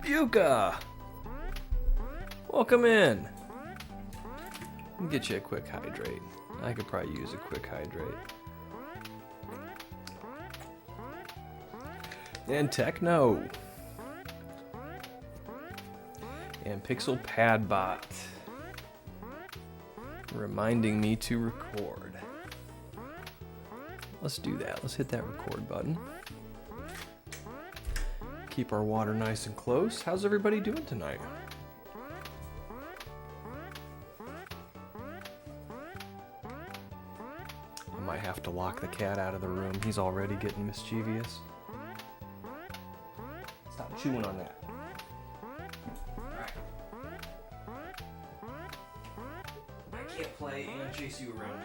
Yuka! Welcome in. Let me get you a quick hydrate. I could probably use a quick hydrate. And Techno. And PixelPadlock. Reminding me to record. Let's do that. Let's hit that record button. Keep our water nice and close. How's everybody doing tonight? I might have to lock the cat out of the room. He's already getting mischievous. Stop chewing on that. Alright. I can't play and chase you around.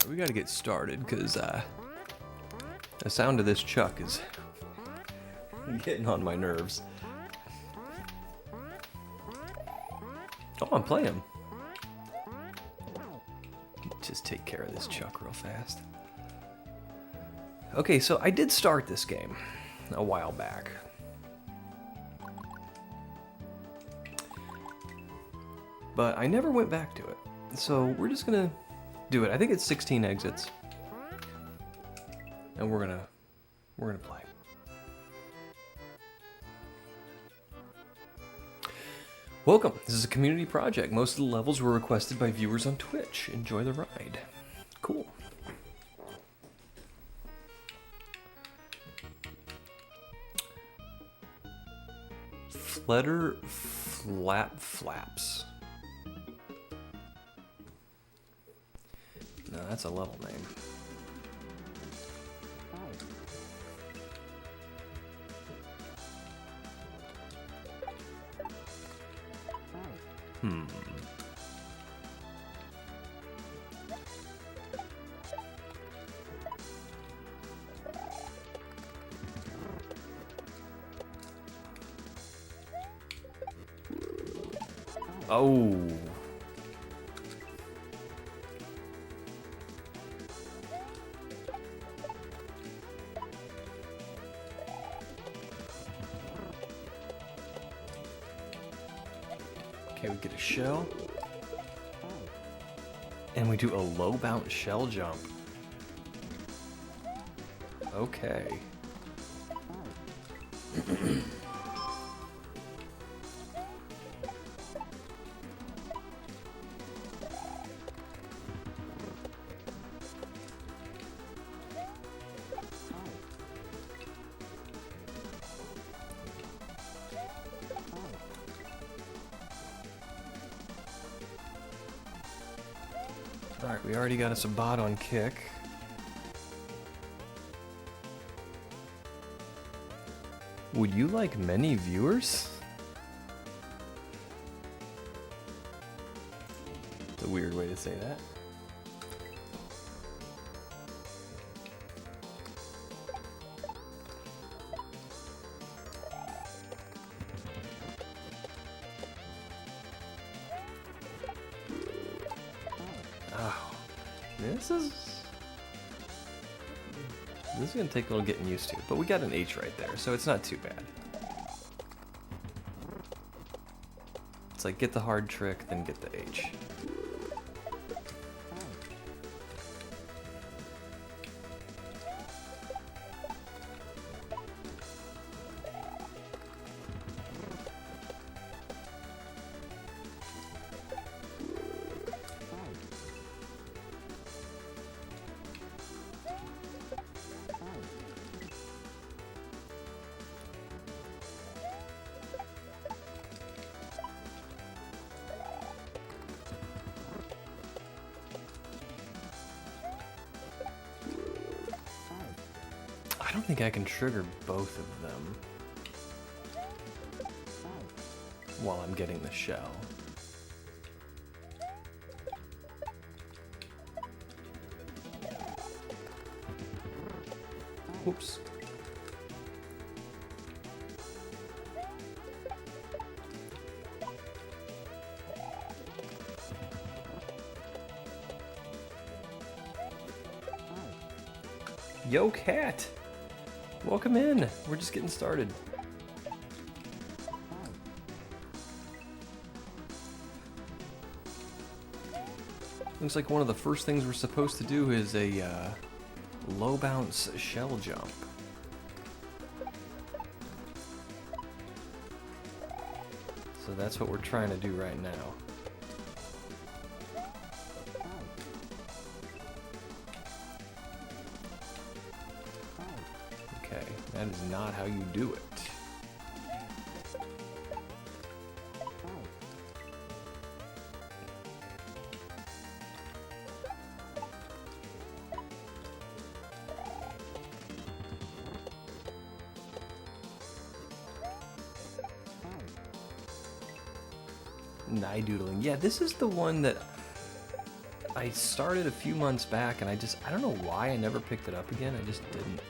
We gotta get started because the sound of this chuck is getting on my nerves. Oh, I'm playing. Just take care of this chuck real fast. Okay, so I did start this game a while back. But I never went back to it. So we're just gonna do it. I think it's 16 exits. And we're gonna play. Welcome. This is a community project. Most of the levels were requested by viewers on Twitch. Enjoy the ride. Cool. Flutter Flaps. No, that's a level name. Oh. Okay, we get a shell. And we do a low bounce shell jump. Okay. Alright, we already got us a bot on kick. Would you like many viewers? It's a weird way to say that. This is gonna take a little getting used to, but we got an H right there, so it's not too bad. It's like get the hard trick, then get the H. I don't think I can trigger both of them while I'm getting the shell. Oops. Yo, cat! Welcome in. We're just getting started. Looks like one of the first things we're supposed to do is a low bounce shell jump. So that's what we're trying to do right now. Okay, that is not how you do it. Neidoodling. Yeah, this is the one that I started a few months back, and I don't know why I never picked it up again. I just didn't.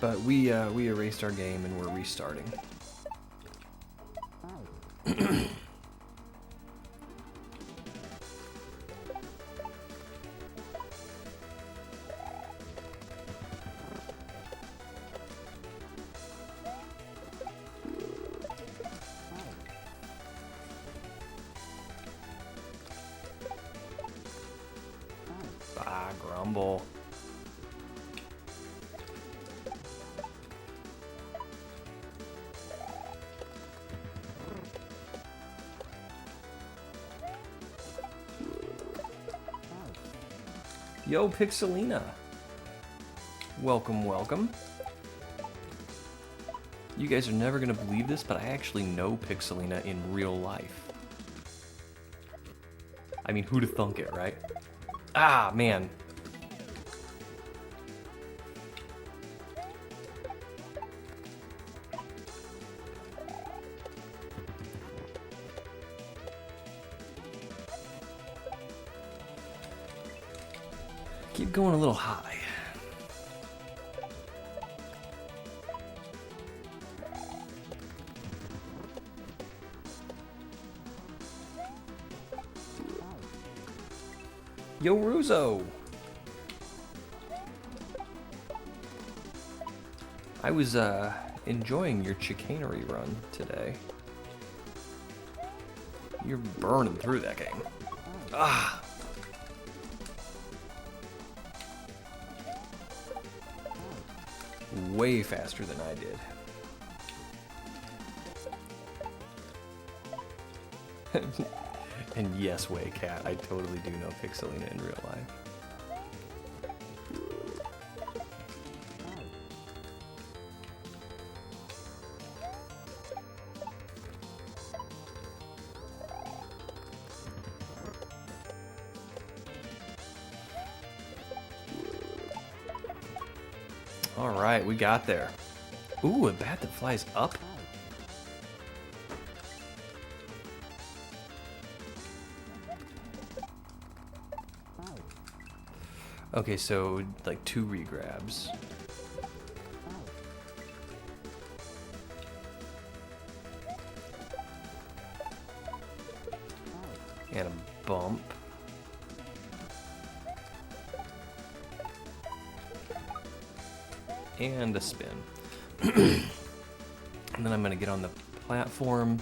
But we erased our game and we're restarting. Ah, grumble. Yo, Pixelina. Welcome, welcome. You guys are never gonna believe this, but I actually know Pixelina in real life. I mean, who'd have thunk it, right? Ah, man. Keep going a little high. Yo, Ruzo! I was enjoying your chicanery run today. You're burning through that game. Ah! Way faster than I did. And yes, way cat, I totally do know Pixelina in real life. All right, we got there. Ooh, a bat that flies up. Okay, so like 2 regrabs. And a bump. And a spin. And then I'm gonna get on the platform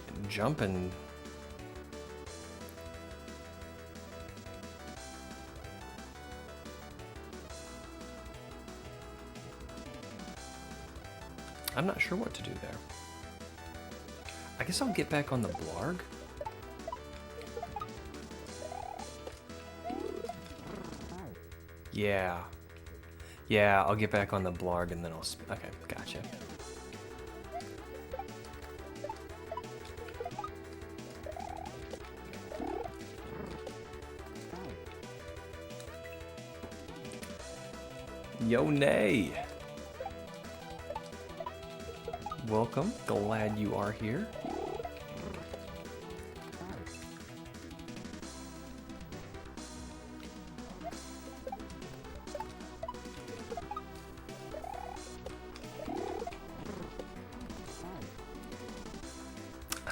and jump and I'm not sure what to do there. I guess I'll get back on the blarg. Yeah. Yeah, I'll get back on the blarg and then I'll... Okay, gotcha. Yo, Nay. Welcome. Glad you are here.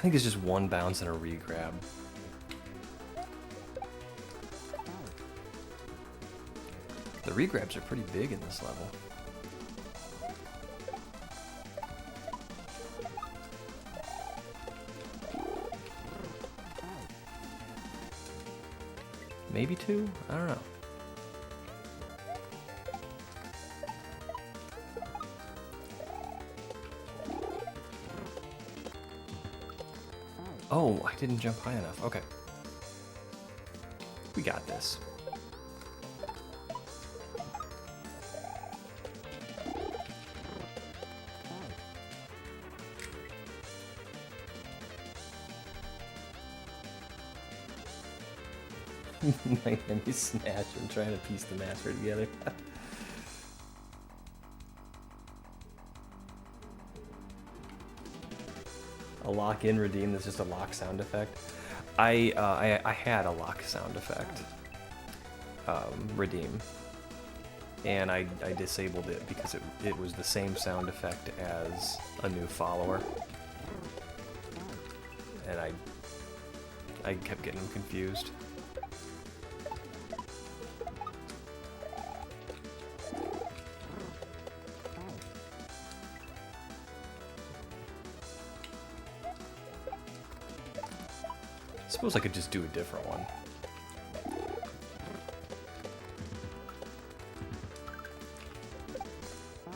I think it's just one bounce and a re-grab. The re-grabs are pretty big in this level. Maybe 2? I don't know. Oh, I didn't jump high enough. Okay. We got this. Miami Snatch. I'm trying to piece the master together. A lock-in redeem that's just a lock sound effect. I had a lock sound effect redeem, and I disabled it because it was the same sound effect as a new follower, and I kept getting them confused. I suppose I could just do a different one.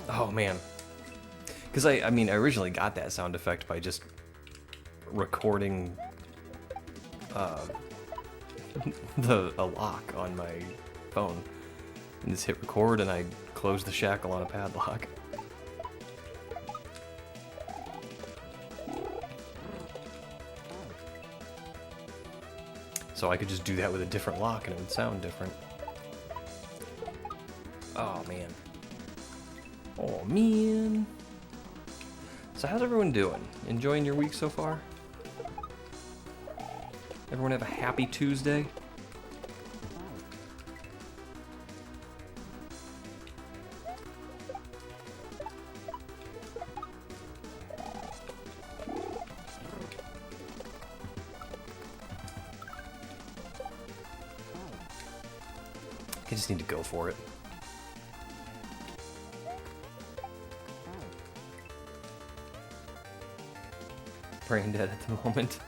Oh man. Because I mean, I originally got that sound effect by just recording a lock on my phone. And just hit record and I closed the shackle on a padlock. So I could just do that with a different lock and it would sound different. Oh man. Oh man. So how's everyone doing? Enjoying your week so far? Everyone have a happy Tuesday? I just need to go for it. Brain dead at the moment.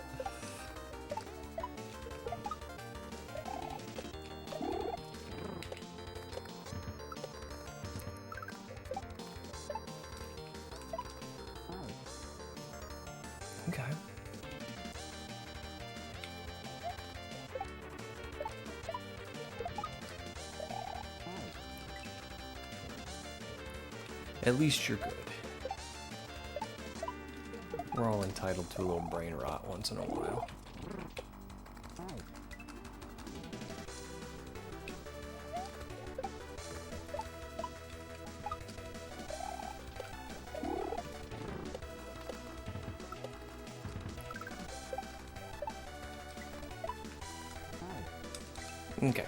Okay. At least you're good. We're all entitled to a little brain rot once in a while. Okay.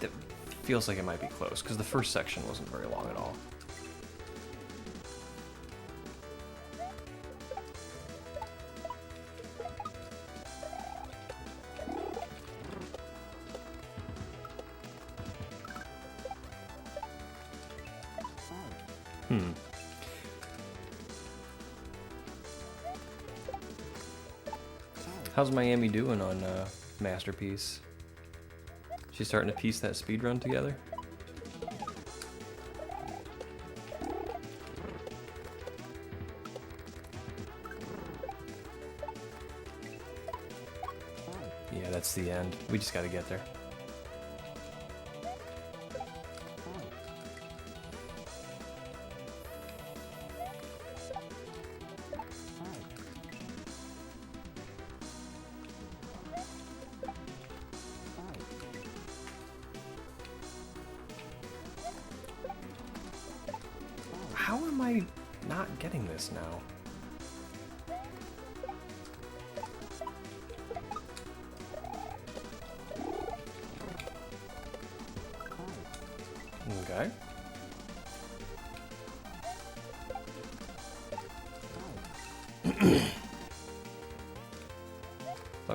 That feels like it might be close, because the first section wasn't very long at all. How's Miami doing on Masterpiece? She's starting to piece that speedrun together? Yeah, that's the end. We just gotta get there. How am I not getting this now? Okay.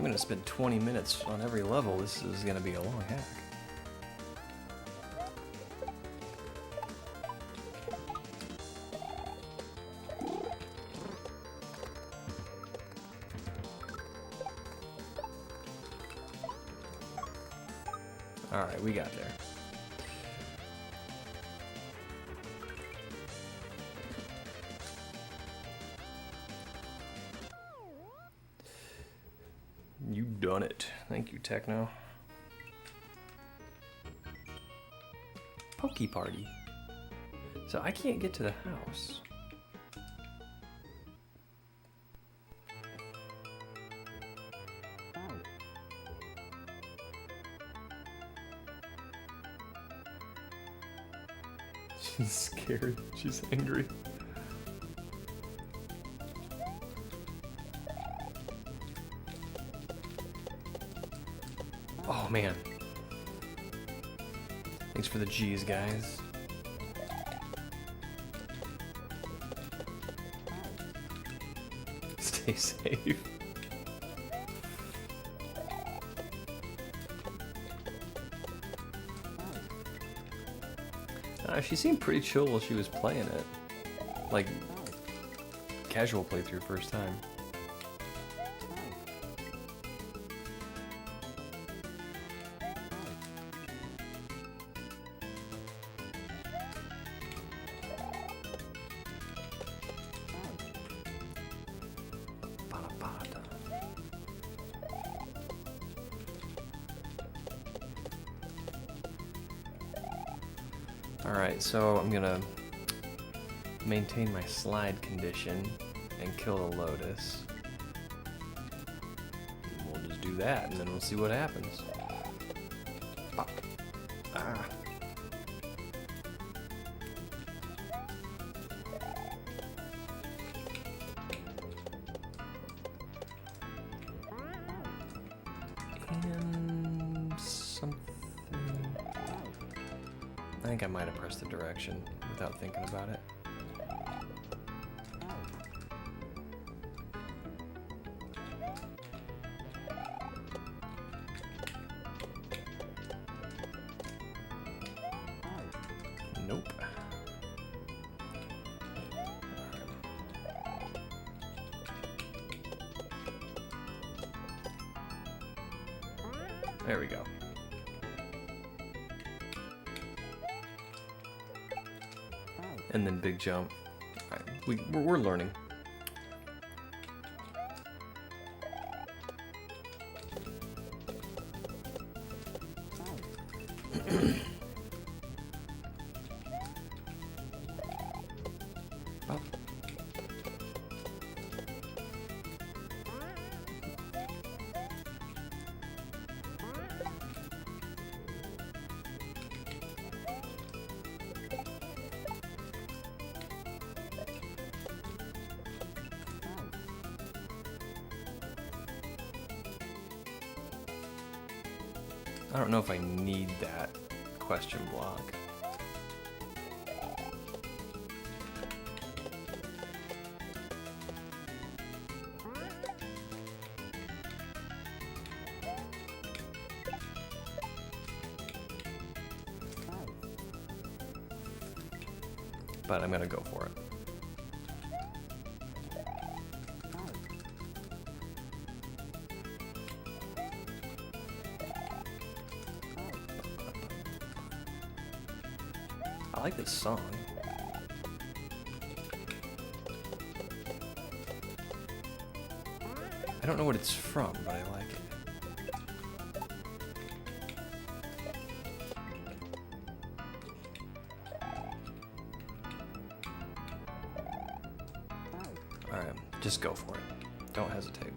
I'm gonna spend 20 minutes on every level, this is gonna be a long hack. Alright, we got there. You done it. Thank you, Techno. Pokey Party. So I can't get to the house. She's scared. She's angry. Oh man. Thanks for the G's, guys. Stay safe. She seemed pretty chill while she was playing it. Like, casual playthrough first time. Alright, so I'm gonna maintain my slide condition and kill the Lotus. We'll just do that and then we'll see what happens. Pop. Ah. And something. I think I might have pressed the direction without thinking about it. Nope. There we go. And then big jump. Alright, we're learning. Oh. I don't know if I need that question block. But I'm gonna go for it. I like this song. I don't know what it's from, but I like it. Alright, just go for it. Don't hesitate.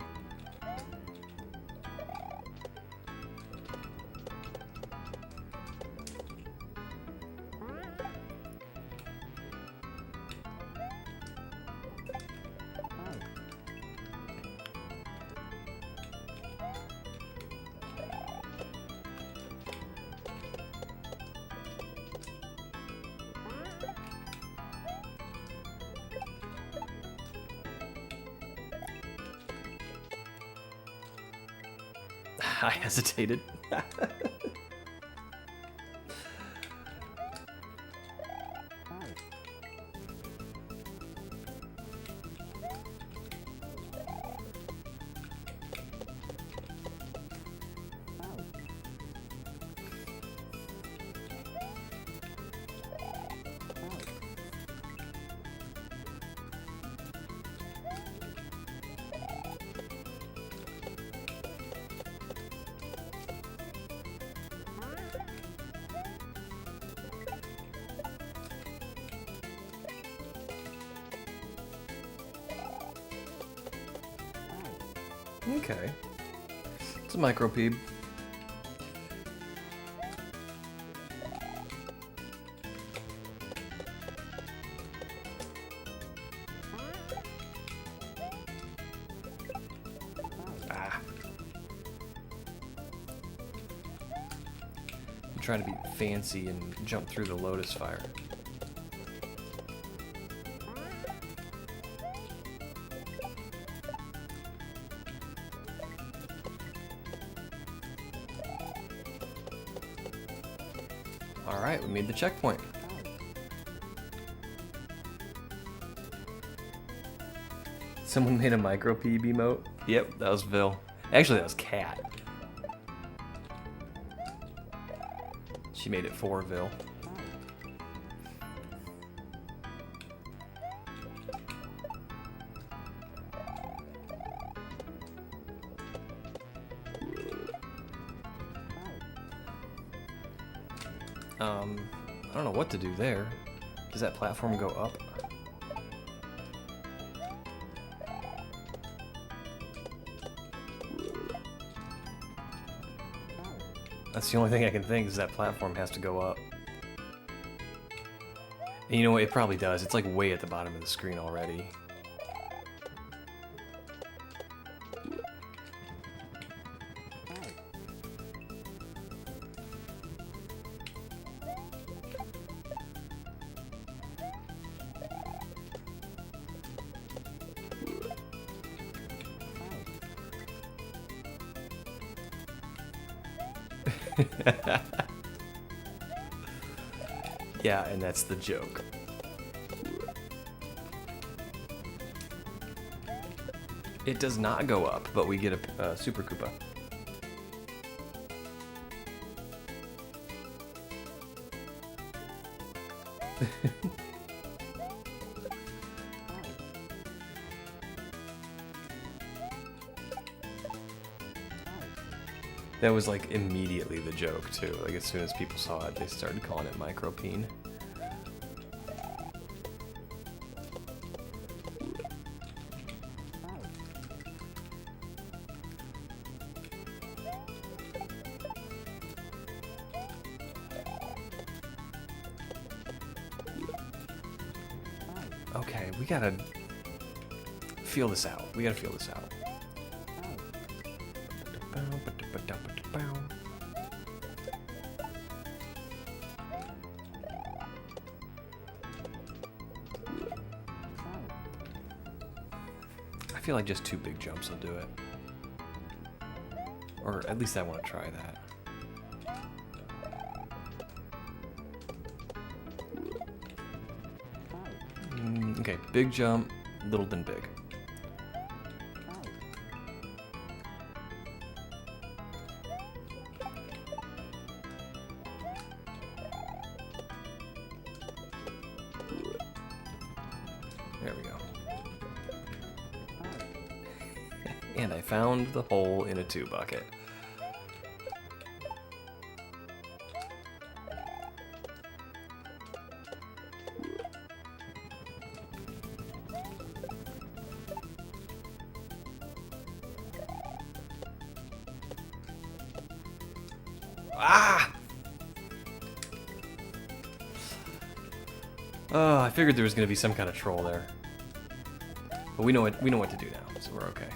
I hesitated. Okay. It's a micropede. Ah. I'm trying to be fancy and jump through the lotus fire. Alright, we made the checkpoint. Someone made a micro PB emote? Yep, that was Vil. Actually, that was Kat. She made it for Vil. I don't know what to do there. Does that platform go up? That's the only thing I can think is that platform has to go up. And you know what? It probably does. It's like way at the bottom of the screen already. Yeah, and that's the joke. It does not go up, but we get a Super Koopa. That was like immediately the joke too. Like as soon as people saw it, they started calling it micropeen. Okay, we gotta feel this out. We gotta feel this out. I feel like just 2 big jumps will do it. Or at least I want to try that. Okay, big jump, little then big. There we go. And I found the hole in a 2 bucket. Ah! Oh, I figured there was going to be some kind of troll there. But we know what to do now, so we're okay.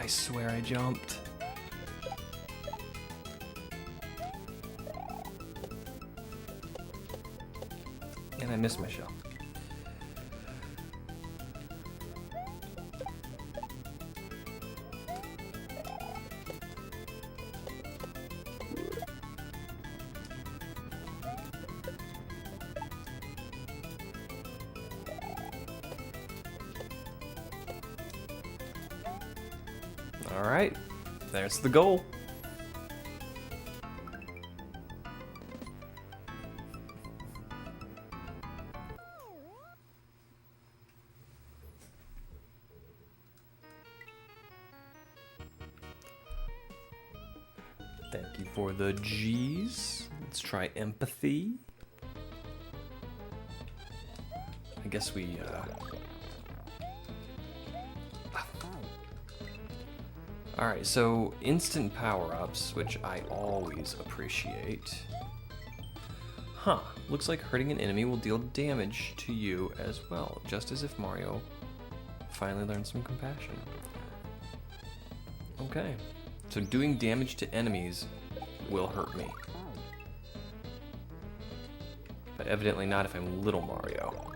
swear I jumped. And I missed my shell. All right, there's the goal. Thank you for the G's. Let's try empathy. I guess we, Alright, so instant power-ups, which I always appreciate. Huh, looks like hurting an enemy will deal damage to you as well, just as if Mario finally learned some compassion. Okay, so doing damage to enemies will hurt me. But evidently not if I'm Little Mario.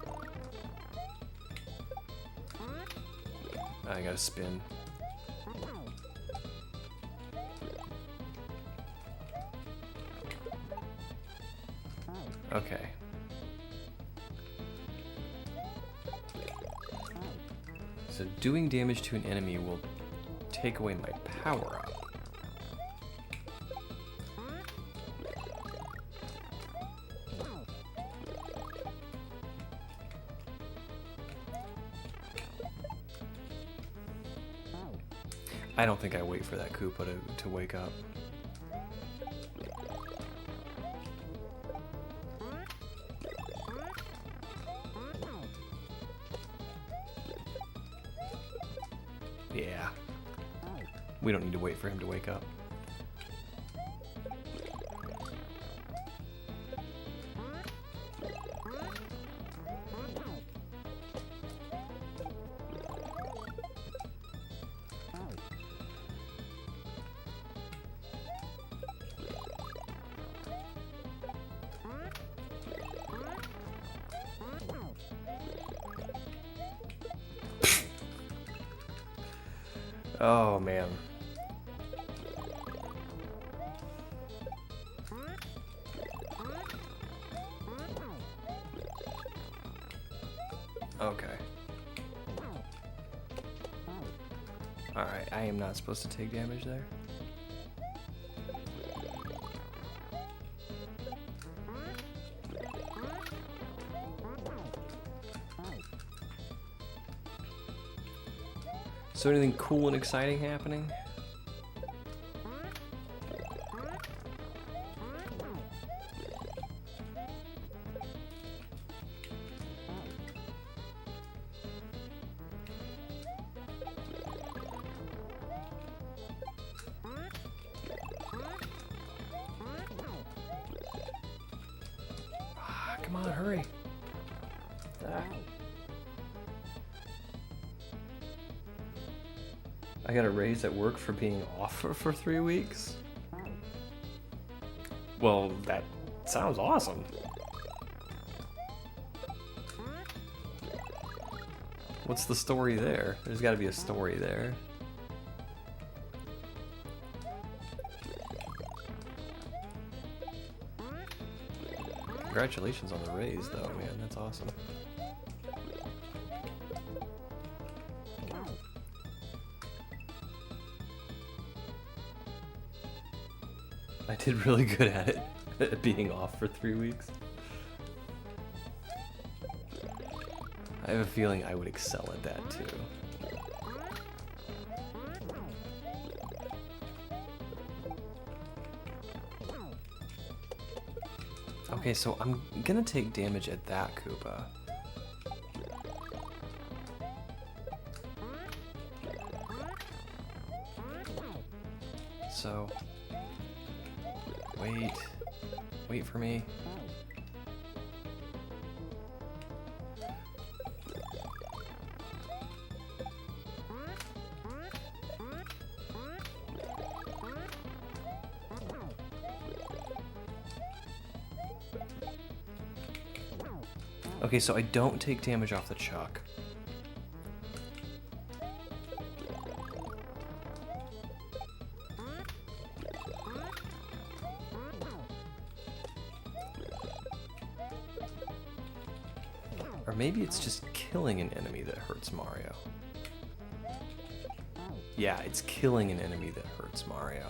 I gotta spin. Okay. So doing damage to an enemy will take away my power-up. I don't think I wait for that Koopa to wake up. Yeah. We don't need to wait for him to wake up. Oh, man. Okay. Alright, I am not supposed to take damage there. So anything cool and exciting happening? Ah, come on, hurry. Ah. I got a raise at work for being off for 3 weeks? Well, that sounds awesome. What's the story there? There's got to be a story there. Congratulations on the raise, though, man. That's awesome. I did really good at it, at being off for 3 weeks. I have a feeling I would excel at that too. Okay, so I'm gonna take damage at that Koopa. So... Wait for me. Okay, so I don't take damage off the chuck. Or maybe it's just killing an enemy that hurts Mario. Yeah, it's killing an enemy that hurts Mario.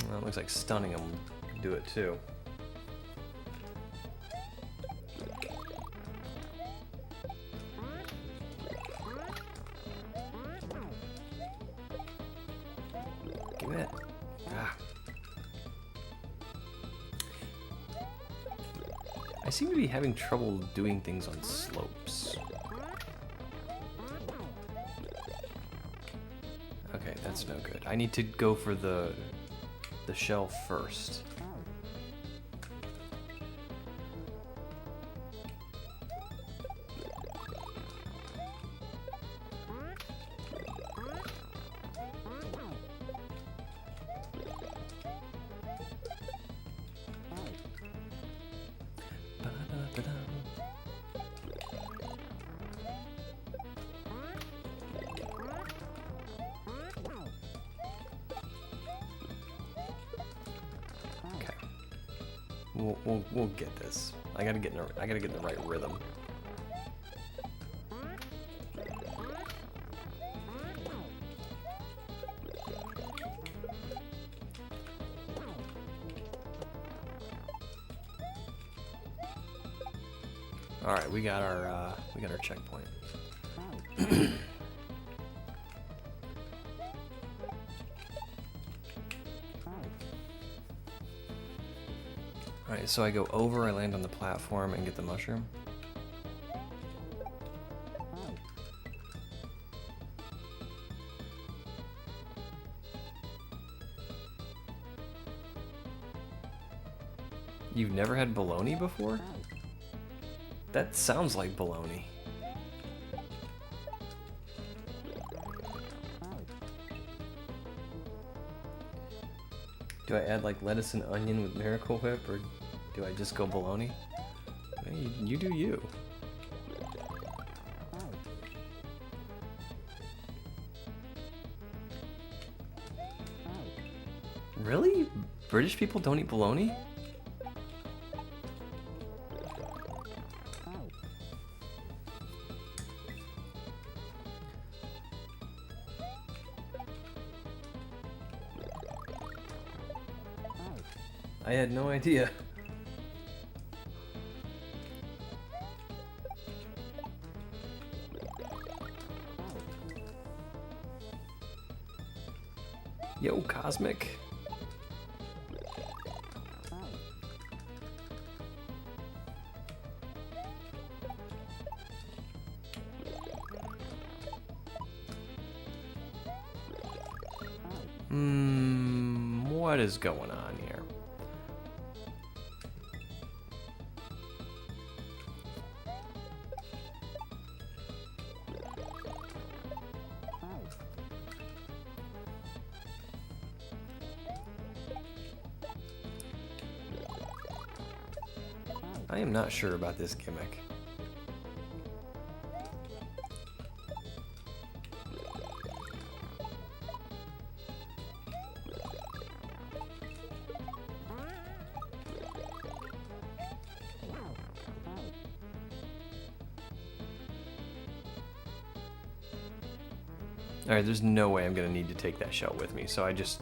Well, it looks like stunning him will do it too. Give me that. Ah. I seem to be having trouble doing things on slopes. Okay, that's no good. I need to go for the shell first. We'll get this. I gotta get in the right rhythm. All right, we got our checkpoint. Alright, so I go over, I land on the platform and get the mushroom. You've never had bologna before? That sounds like bologna. Do I add like lettuce and onion with Miracle Whip, or do I just go bologna? Hey, you do you. Really? British people don't eat bologna? I had no idea. Yo, Cosmic. What is going on here? I am not sure about this gimmick. Alright, there's no way I'm gonna need to take that shell with me, so I just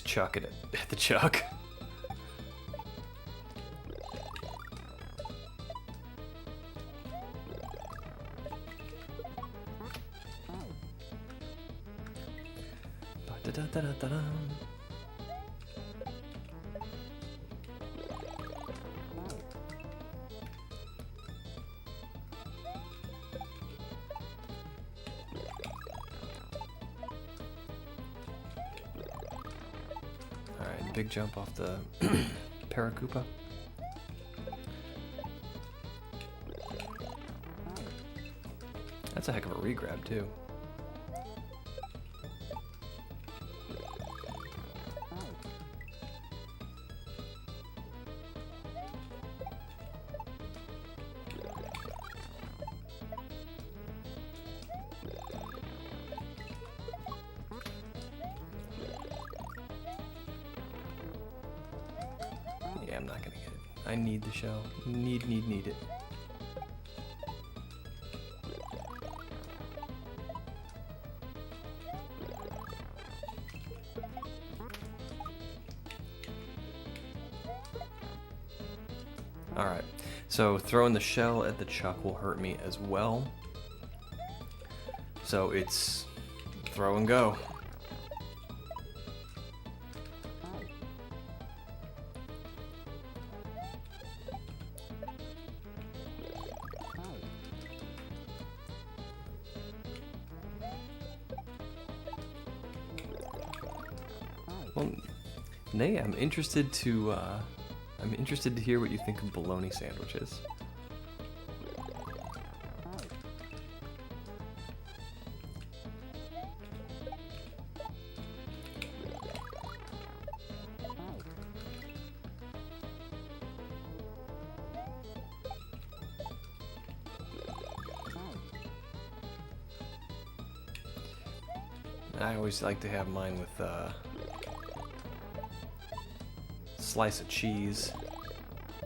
chuck it at the chuck. Da-da-da-da-da-da. Alright, big jump off the Paracoopa. That's a heck of a regrab too. I'm not gonna get it. I need the shell. Need it. Alright, so throwing the shell at the chuck will hurt me as well. So it's throw and go. Well, Nay, I'm interested to hear what you think of bologna sandwiches. I always like to have mine with slice of cheese,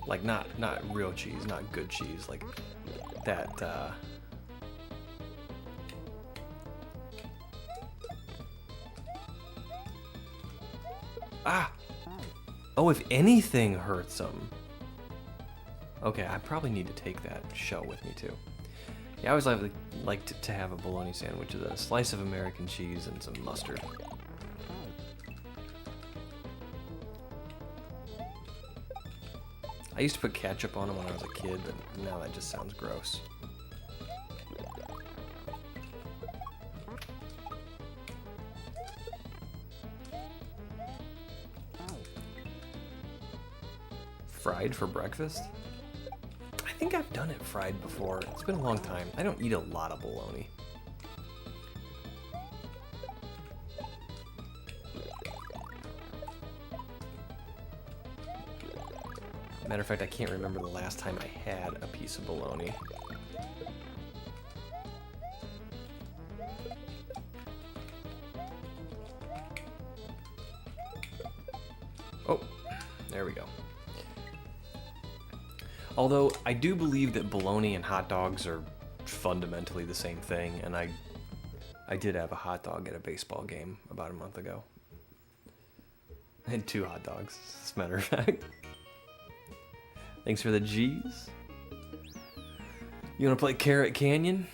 like not real cheese, not good cheese, like that oh, if anything hurts them. Okay, I probably need to take that shell with me too. Yeah, I always like to have a bologna sandwich with a slice of American cheese and some mustard. I used to put ketchup on them when I was a kid, but now that just sounds gross. Fried for breakfast? I think I've done it fried before. It's been a long time. I don't eat a lot of bologna. Matter of fact, I can't remember the last time I had a piece of bologna. Oh, there we go. Although, I do believe that bologna and hot dogs are fundamentally the same thing, and I did have a hot dog at a baseball game about a month ago. I had 2 hot dogs, as a matter of fact. Thanks for the G's. You wanna play Carrot Canyon?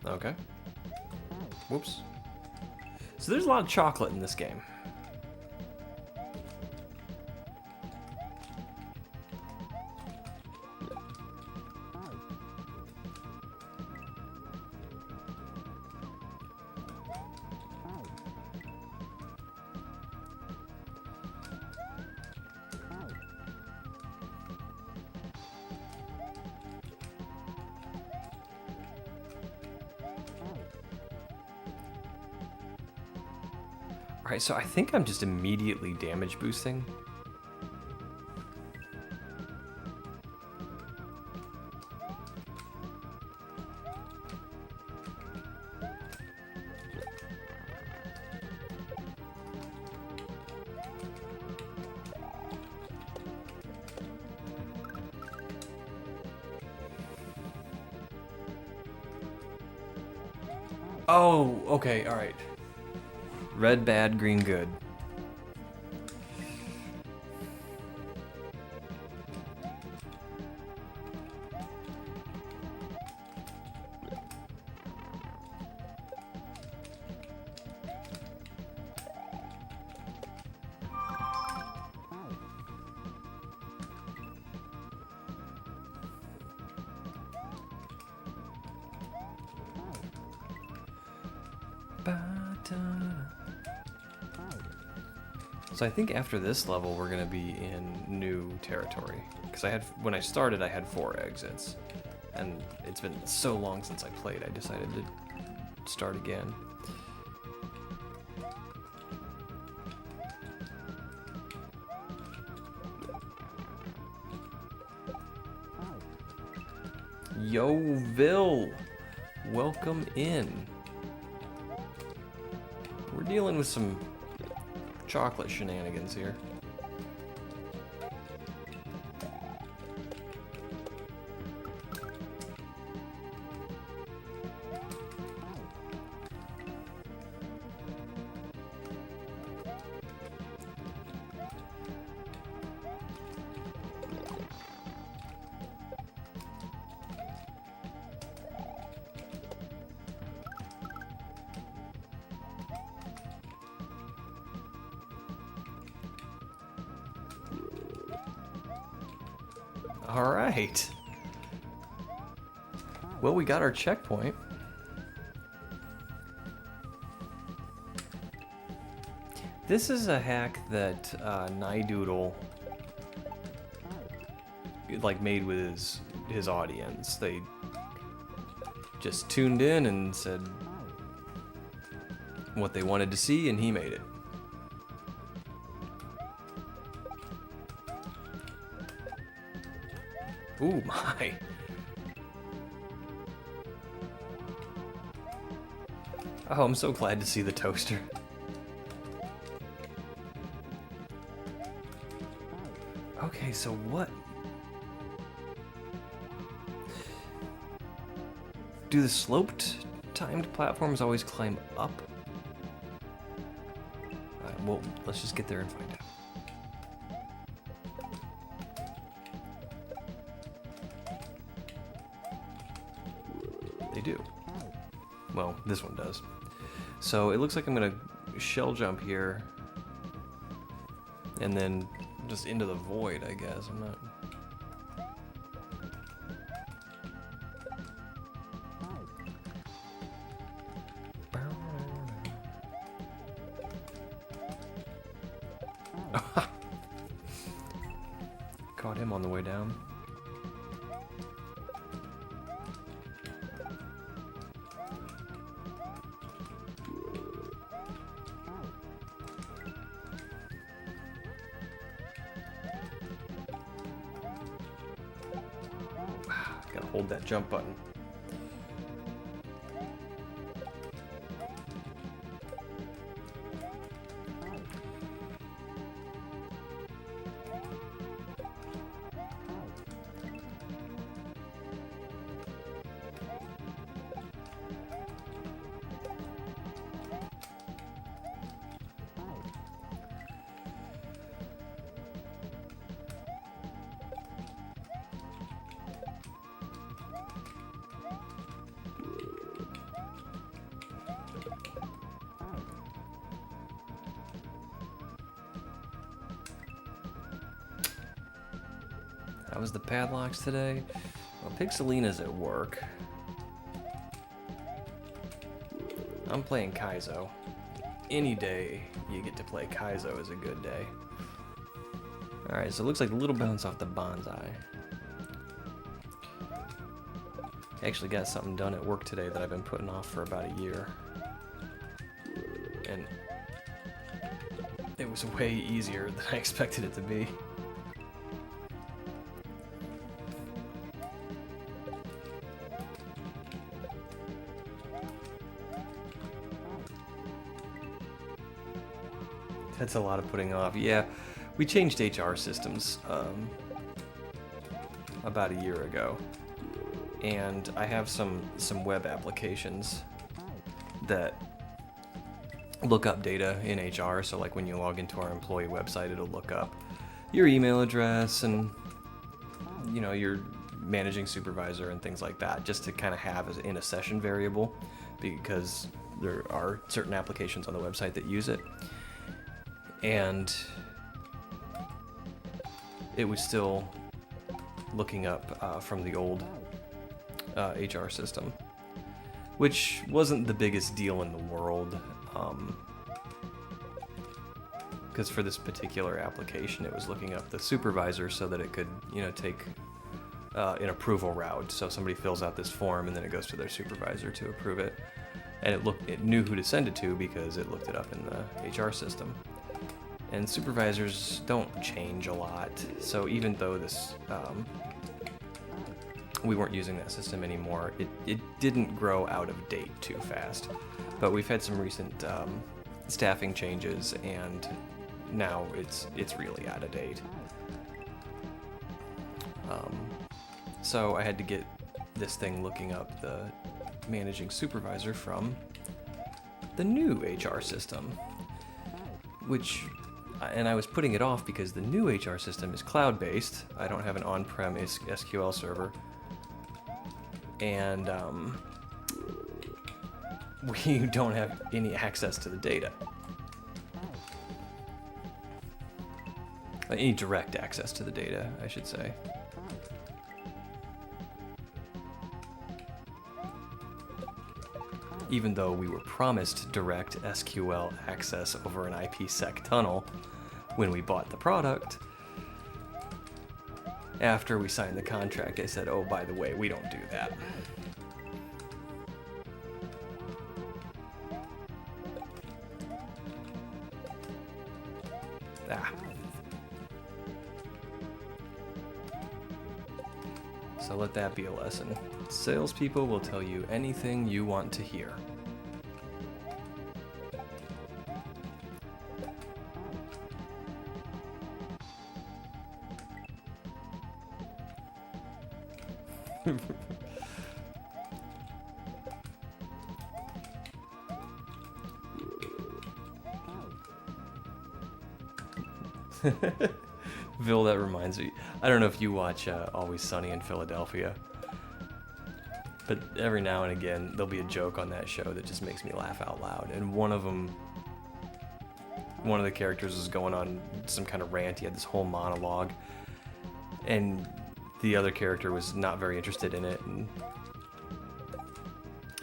Okay. Whoops. So there's a lot of chocolate in this game. Alright, so I think I'm just immediately damage boosting. Oh, okay, alright. Red bad, green good. So I think after this level we're gonna be in new territory. Because when I started I had 4 exits. And it's been so long since I played I decided to start again. Yo, Vil! Welcome in. Where'd dealing with some chocolate shenanigans here. All right. Well, we got our checkpoint. This is a hack that Neidoodle like made with his audience. They just tuned in and said what they wanted to see, and he made it. Ooh, my. Oh, I'm so glad to see the toaster. Okay, so what? Do the sloped timed platforms always climb up? Alright, well, let's just get there and find out. They do. Well, this one does. So it looks like I'm gonna shell jump here and then just into the void, I guess. I'm not... Caught him on the way down. Gotta hold that jump button. That was the padlocks today. Well, Pixelina's at work. I'm playing kaizo. Any day you get to play kaizo is a good day. Alright, so it looks like a little bounce off the bonsai. Actually got something done at work today that I've been putting off for about a year. And it was way easier than I expected it to be. That's a lot of putting off. Yeah, we changed HR systems about a year ago, and I have some web applications that look up data in HR. So like when you log into our employee website, it'll look up your email address and your managing supervisor and things like that, just to kind of have as in a session variable, because there are certain applications on the website that use it. And it was still looking up from the old HR system, which wasn't the biggest deal in the world, because for this particular application it was looking up the supervisor so that it could take an approval route. So somebody fills out this form and then it goes to their supervisor to approve it, and it knew who to send it to because it looked it up in the HR system. And supervisors don't change a lot, so even though this we weren't using that system anymore, it didn't grow out of date too fast. But we've had some recent staffing changes, and now it's really out of date. So I had to get this thing looking up the managing supervisor from the new HR system, and I was putting it off because the new HR system is cloud-based. I don't have an on-prem SQL server, and we don't have any access to the data. Any direct access to the data, I should say. Even though we were promised direct SQL access over an IPsec tunnel when we bought the product, after we signed the contract, they said, oh, by the way, we don't do that. So let that be a lesson. Salespeople will tell you anything you want to hear. Bill, that reminds me. I don't know if you watch Always Sunny in Philadelphia, but every now and again there'll be a joke on that show that just makes me laugh out loud. And one of the characters was going on some kind of rant. He had this whole monologue, and the other character was not very interested in it. And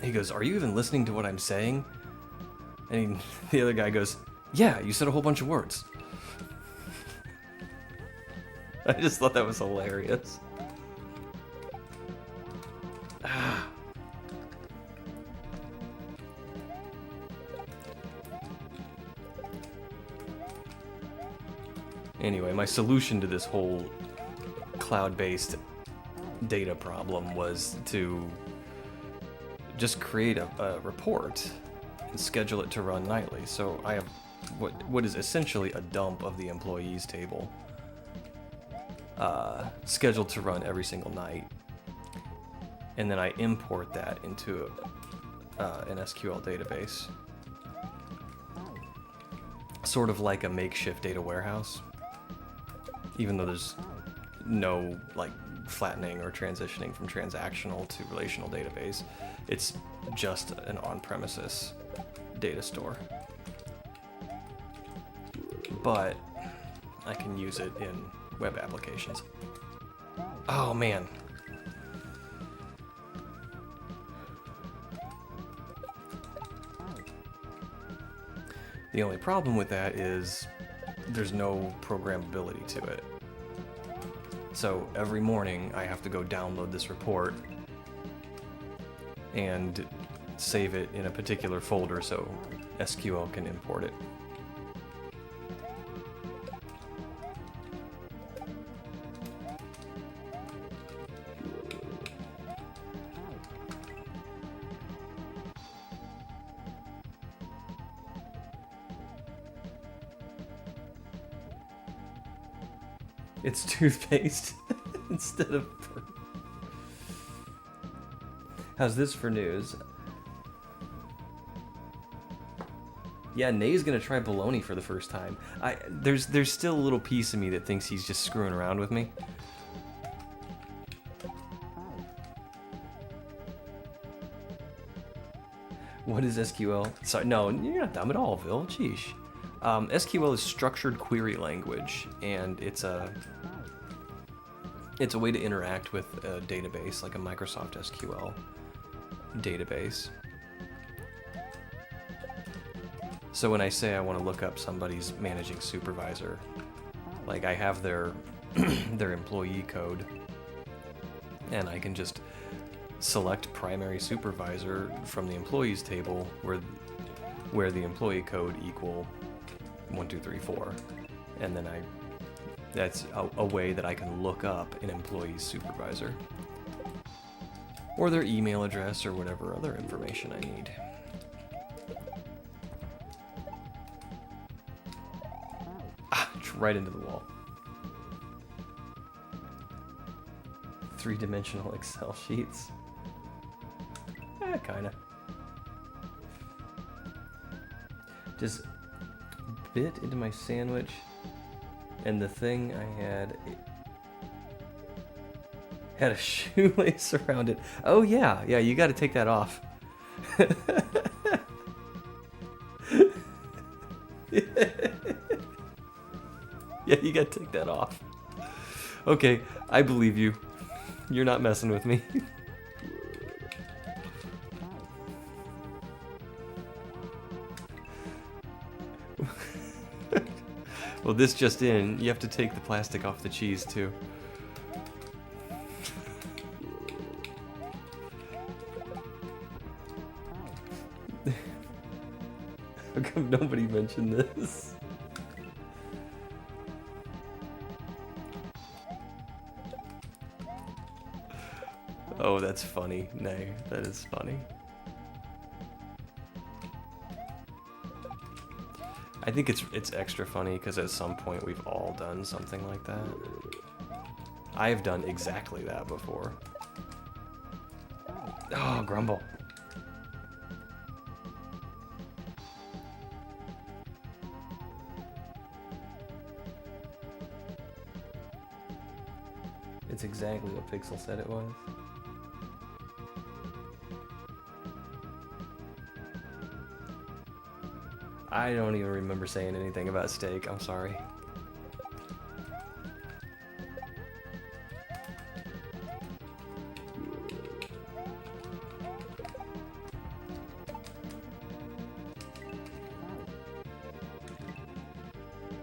he goes, "Are you even listening to what I'm saying?" And the other guy goes, "Yeah, you said a whole bunch of words." I just thought that was hilarious. Anyway, my solution to this whole cloud-based data problem was to just create a report and schedule it to run nightly. So I have what is essentially a dump of the employees table, scheduled to run every single night, and then I import that into an SQL database, sort of like a makeshift data warehouse, even though there's no like flattening or transitioning from transactional to relational database. It's just an on-premises data store, but I can use it in web applications. Oh man. The only problem with that is there's no programmability to it. So every morning I have to go download this report and save it in a particular folder so SQL can import it. It's toothpaste instead of... How's this for news? Yeah, Nay's gonna try bologna for the first time. There's still a little piece of me that thinks he's just screwing around with me. What is SQL? Sorry, no, you're not dumb at all, Vil. Jeesh. SQL is structured query language, and it's a way to interact with a database, like a Microsoft SQL database. So when I say I want to look up somebody's managing supervisor, like I have their their employee code, and I can just select primary supervisor from the employees table where the employee code equal 1, 2, 3, 4, and then that's a way that I can look up an employee's supervisor or their email address or whatever other information I need. right into the wall. 3-dimensional Excel sheets. Kinda. Just bit into my sandwich, and the thing I had a shoelace around it. Oh yeah, you got to take that off. Yeah, you got to take that off. Okay, I believe you. You're not messing with me. Well, this just in, you have to take the plastic off the cheese too. How come nobody mentioned this? Oh, that's funny. Nay, that is funny. I think it's extra funny because at some point we've all done something like that. I've done exactly that before. Oh, grumble. It's exactly what Pixel said it was. I don't even remember saying anything about steak, I'm sorry.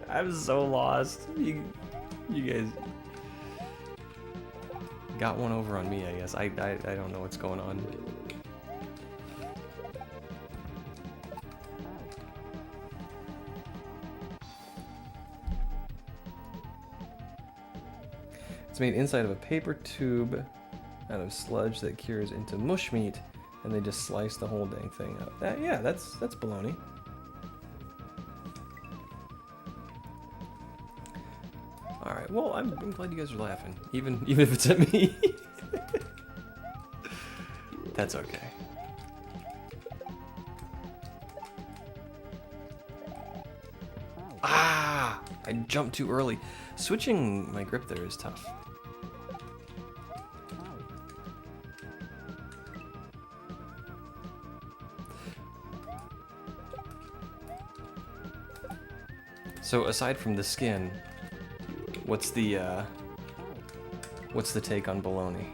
I'm so lost. You guys got one over on me, I guess. I don't know what's going on. It's made inside of a paper tube out of sludge that cures into mush meat, and they just slice the whole dang thing up. Yeah, that's baloney. All right, well, I'm glad you guys are laughing, even if it's at me. That's okay. Ah! I jumped too early. Switching my grip there is tough. So aside from the skin, what's the take on bologna?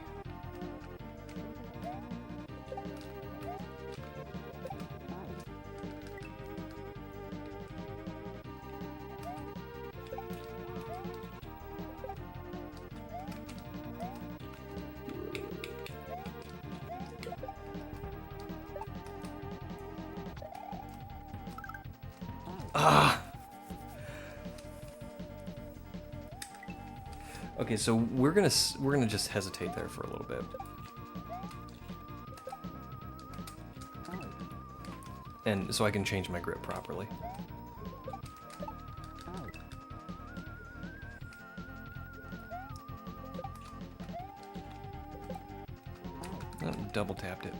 Ah. Okay, so we're gonna just hesitate there for a little bit, and so I can change my grip properly. Oh, double tapped it.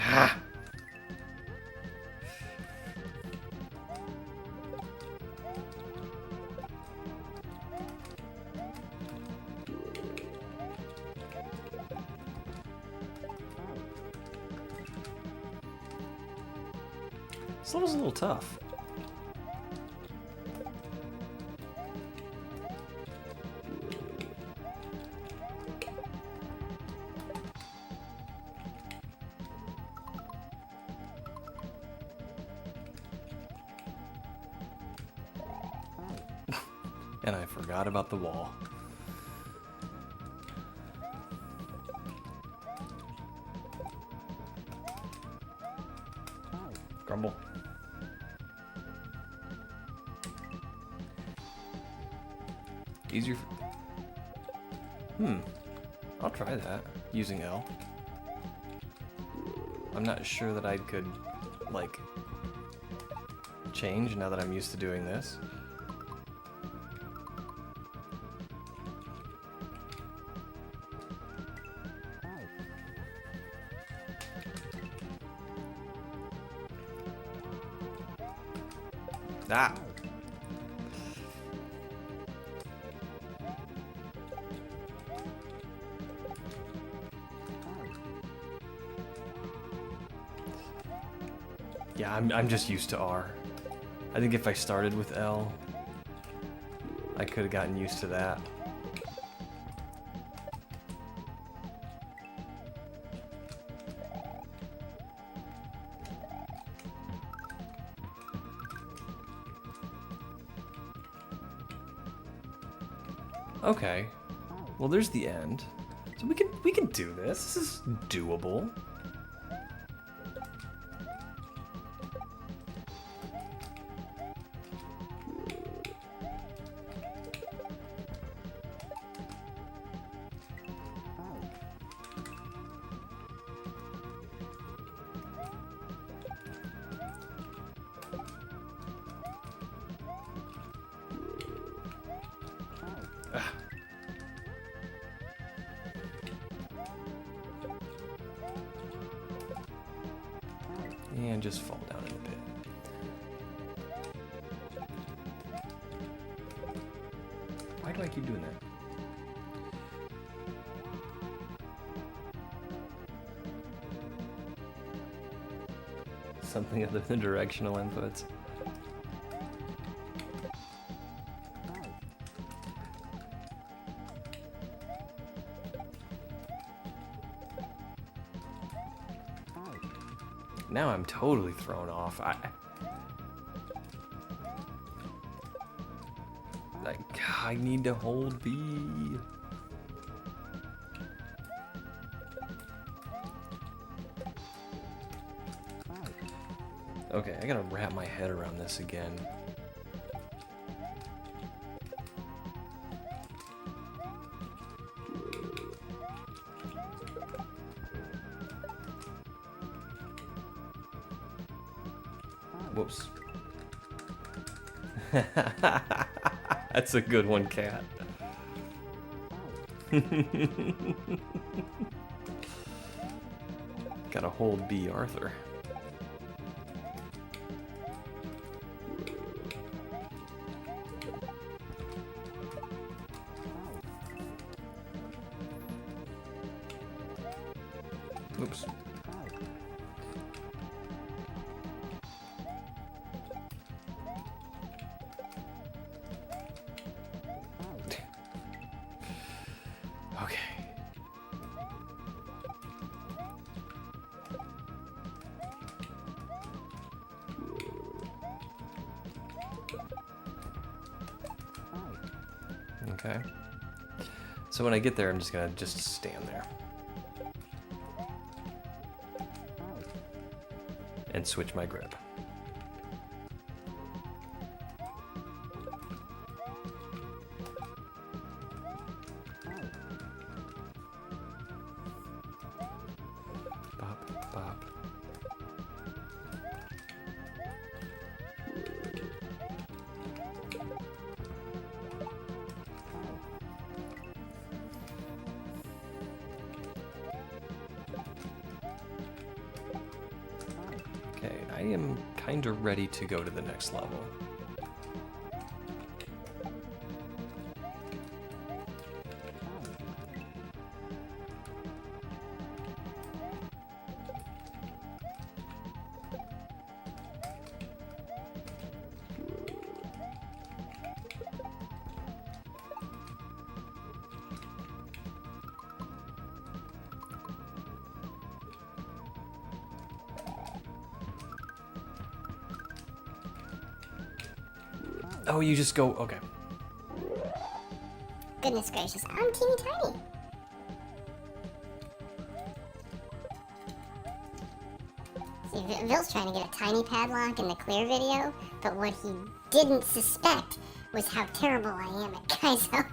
Ah. This level's a little tough. And I forgot about the wall. Grumble. easier. I'll try that using L. I'm not sure that I could, like, change now that I'm used to doing this. Ah! Yeah, I'm just used to R. I think if I started with L, I could have gotten used to that. Okay. Well, there's the end. So we can do this. This is doable. And just fall down in the pit. Why do I keep doing that? Something other than directional inputs. Now I'm totally thrown off. I need to hold B. Okay, I gotta wrap my head around this again. Whoops. That's a good one, Cat. Gotta hold B, Arthur. Oops. Okay. Okay. So when I get there, I'm just gonna stand there. And switch my grip. Bop, bop. Okay, I am kind of ready to go to the next level. Oh, you just go, okay. Goodness gracious, I'm teeny tiny. See, Ville's trying to get a tiny padlock in the clear video, but what he didn't suspect was how terrible I am at kaizo.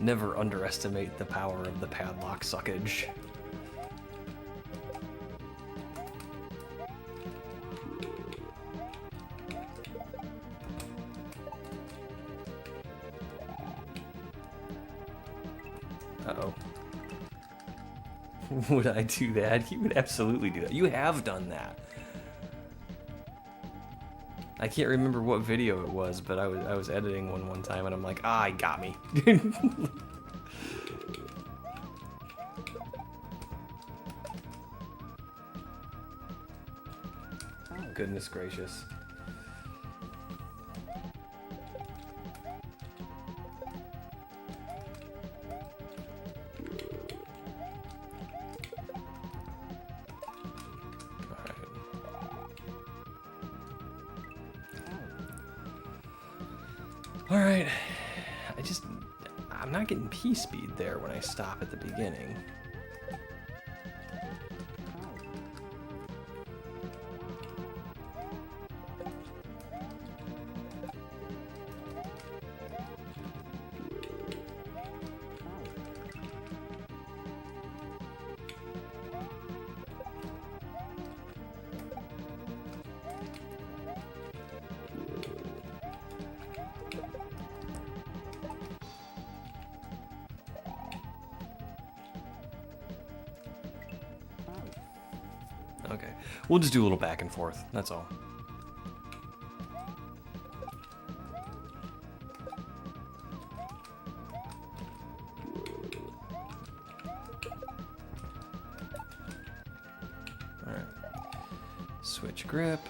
Never underestimate the power of the padlock suckage. Uh-oh. Would I do that? You would absolutely do that. You have done that. I can't remember what video it was, but I was editing one time and I'm like, ah, he got me. Goodness gracious. Alright, I'm not getting P-speed there when I stop at the beginning. Okay, we'll just do a little back and forth, that's all. Alright, switch grip.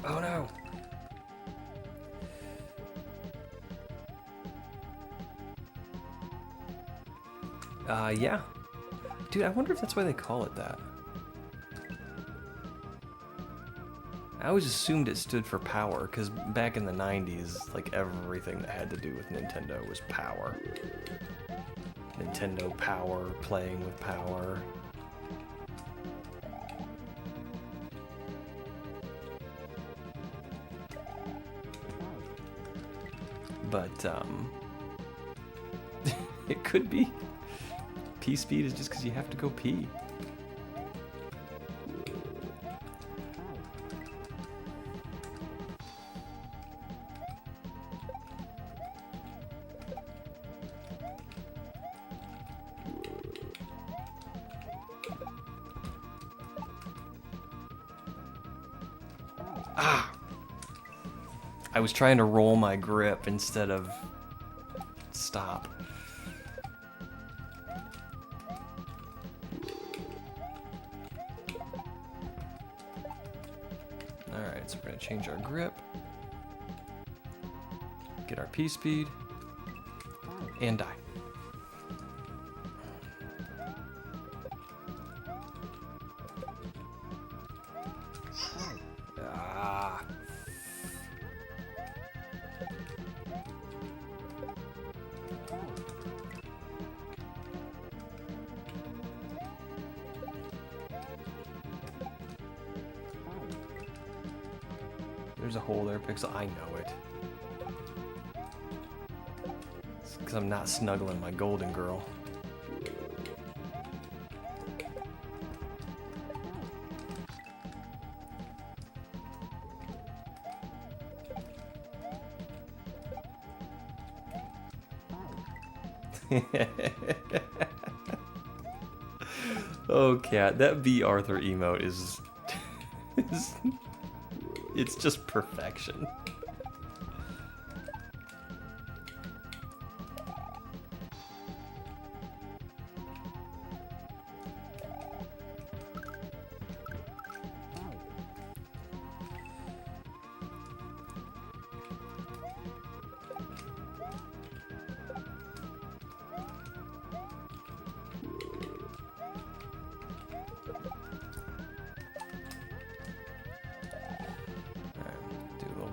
Oh no! Yeah. Dude, I wonder if that's why they call it that. I always assumed it stood for power, because back in the 90s, like, everything that had to do with Nintendo was power. Nintendo Power, playing with power. But, it could be. P-speed is just because you have to go pee. Ah! I was trying to roll my grip instead of stop. Alright, so we're going to change our grip. Get our P-speed. And die. Ah. There's a hole there, Pixel. I know it. It's because I'm not snuggling my golden girl. Oh, cat, that B. Arthur emote is it's just perfection.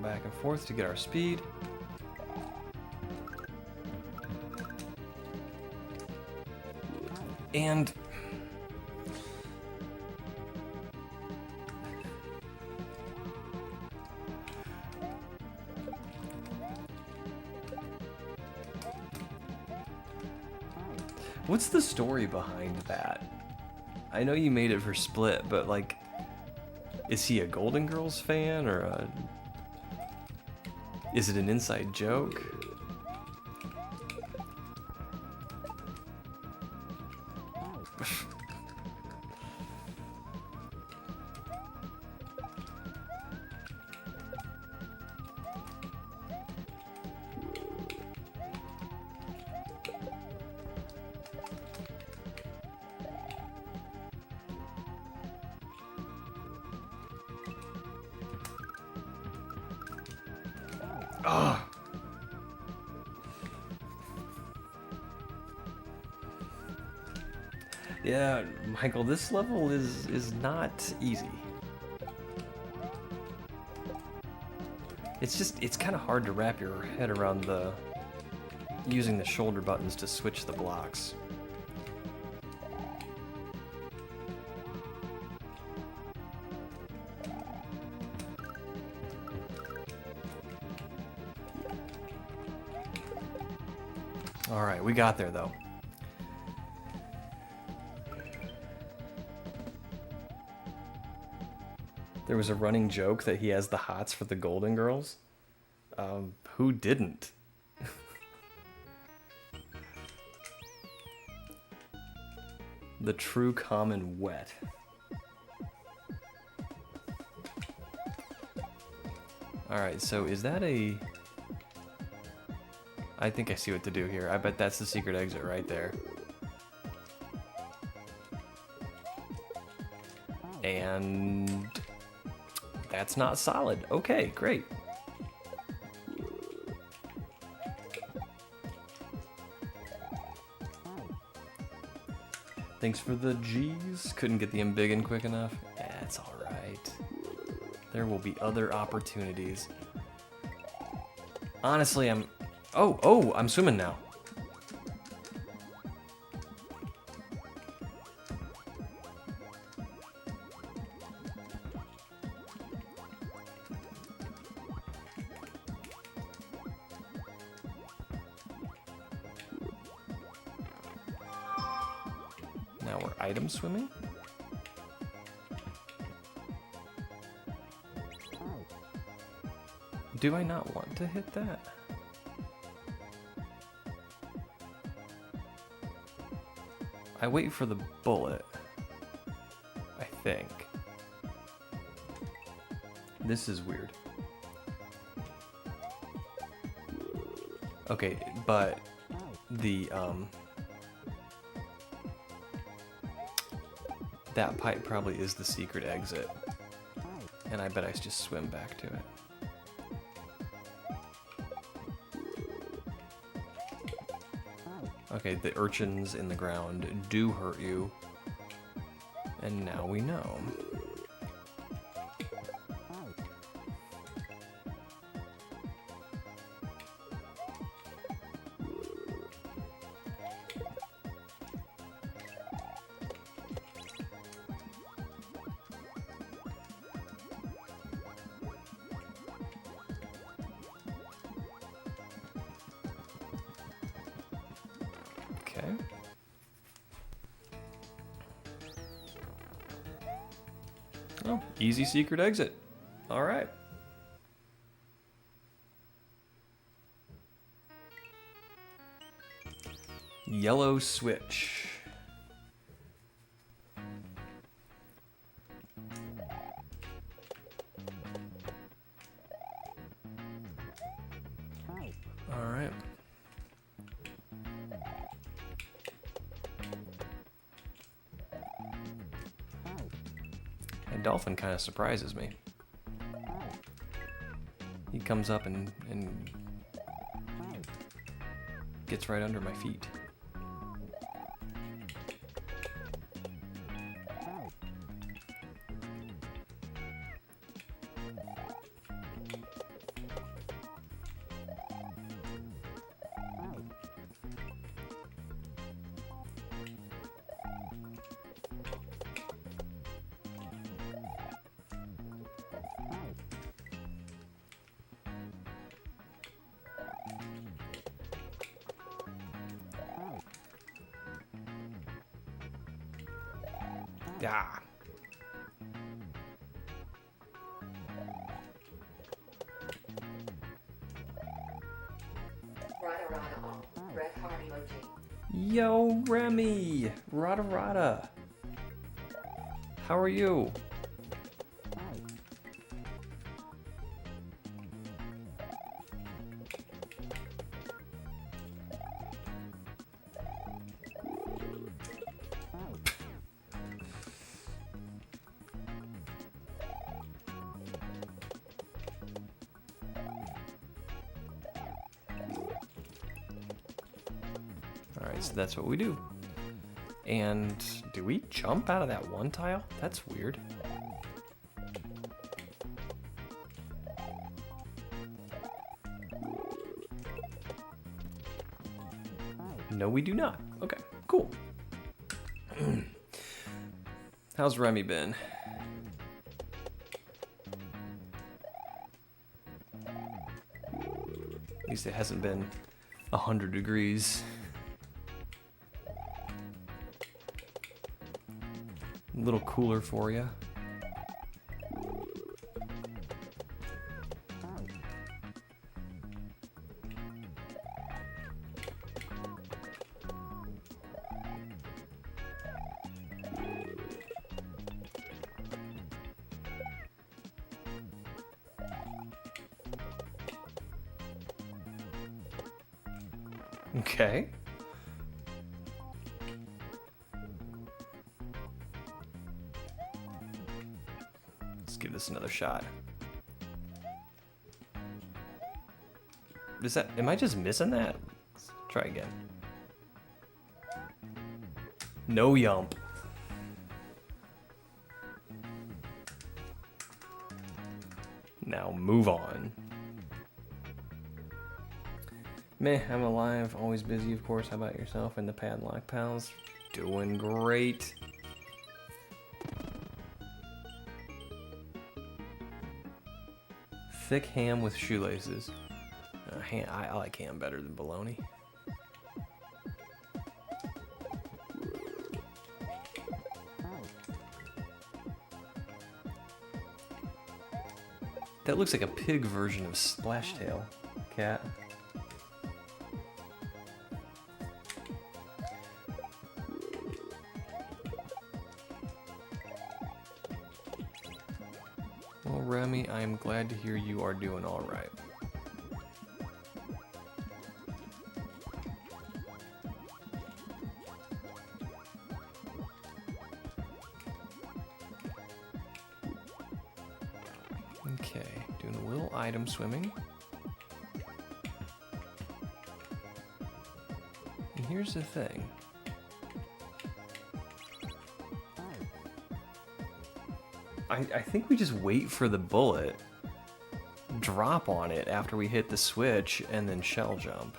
Back and forth to get our speed. And What's the story behind that? I know you made it for Split, but like, is he a Golden Girls fan or a... Is it an inside joke? Oh. Yeah, Michael, this level is not easy. It's kind of hard to wrap your head around using the shoulder buttons to switch the blocks. All right, we got there though. There was a running joke that he has the hots for the Golden Girls. Who didn't? The true common wet. Alright, so is that a... I think I see what to do here. I bet that's the secret exit right there. And... that's not solid. Okay, great. Thanks for the G's. Couldn't get the embiggen quick enough. That's alright. There will be other opportunities. Honestly, I'm... Oh, I'm swimming now. Now we're item swimming. Do I not want to hit that? I wait for the bullet, I think. This is weird. Okay, but the, that pipe probably is the secret exit. And I bet I just swim back to it. Okay, the urchins in the ground do hurt you. And now we know. Okay. Oh, easy secret exit. All right. Yellow switch. All right. And Dolphin kind of surprises me. He comes up and gets right under my feet. Ah. Red heart emoji. Yo, Remy! Rada Rada. How are you? Alright, so that's what we do. And do we jump out of that one tile? That's weird. No, we do not. Okay, cool. How's Remy been? At least it hasn't been 100 degrees. A little cooler for you. Okay. Let's give this another shot. Is that, am I just missing that? Let's try again. No yump. Now move on. Meh, I'm alive, always busy, of course. How about yourself and the Padlock pals? Doing great. Thick ham with shoelaces. I like ham better than bologna. That looks like a pig version of Splashtail cat. Well, Remy, I am glad to hear you are doing all right. Okay, doing a little item swimming. And here's the thing. I think we just wait for the bullet, drop on it after we hit the switch, and then shell jump.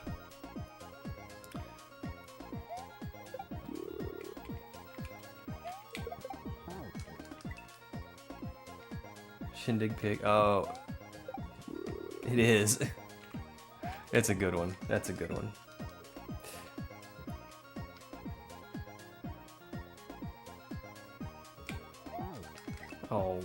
Shindig pig. Oh, it is. It's a good one. That's a good one. Oh.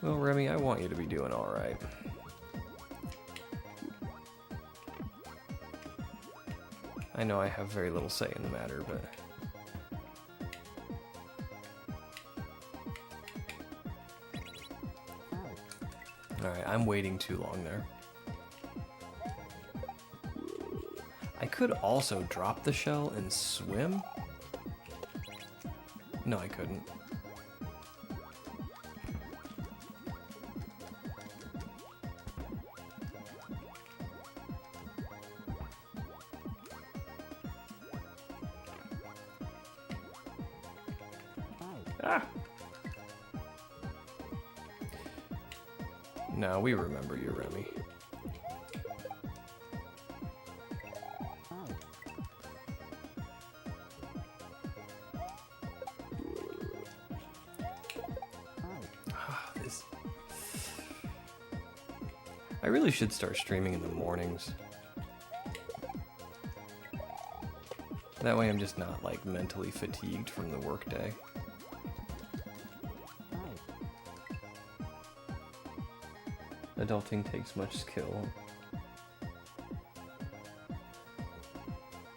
Well, Remy, I want you to be doing all right. I know I have very little say in the matter, but... Alright, I'm waiting too long there. I could also drop the shell and swim. No, I couldn't. Ah! No, we remember you, Remy. I really should start streaming in the mornings. That way I'm just not like mentally fatigued from the workday. Adulting takes much skill.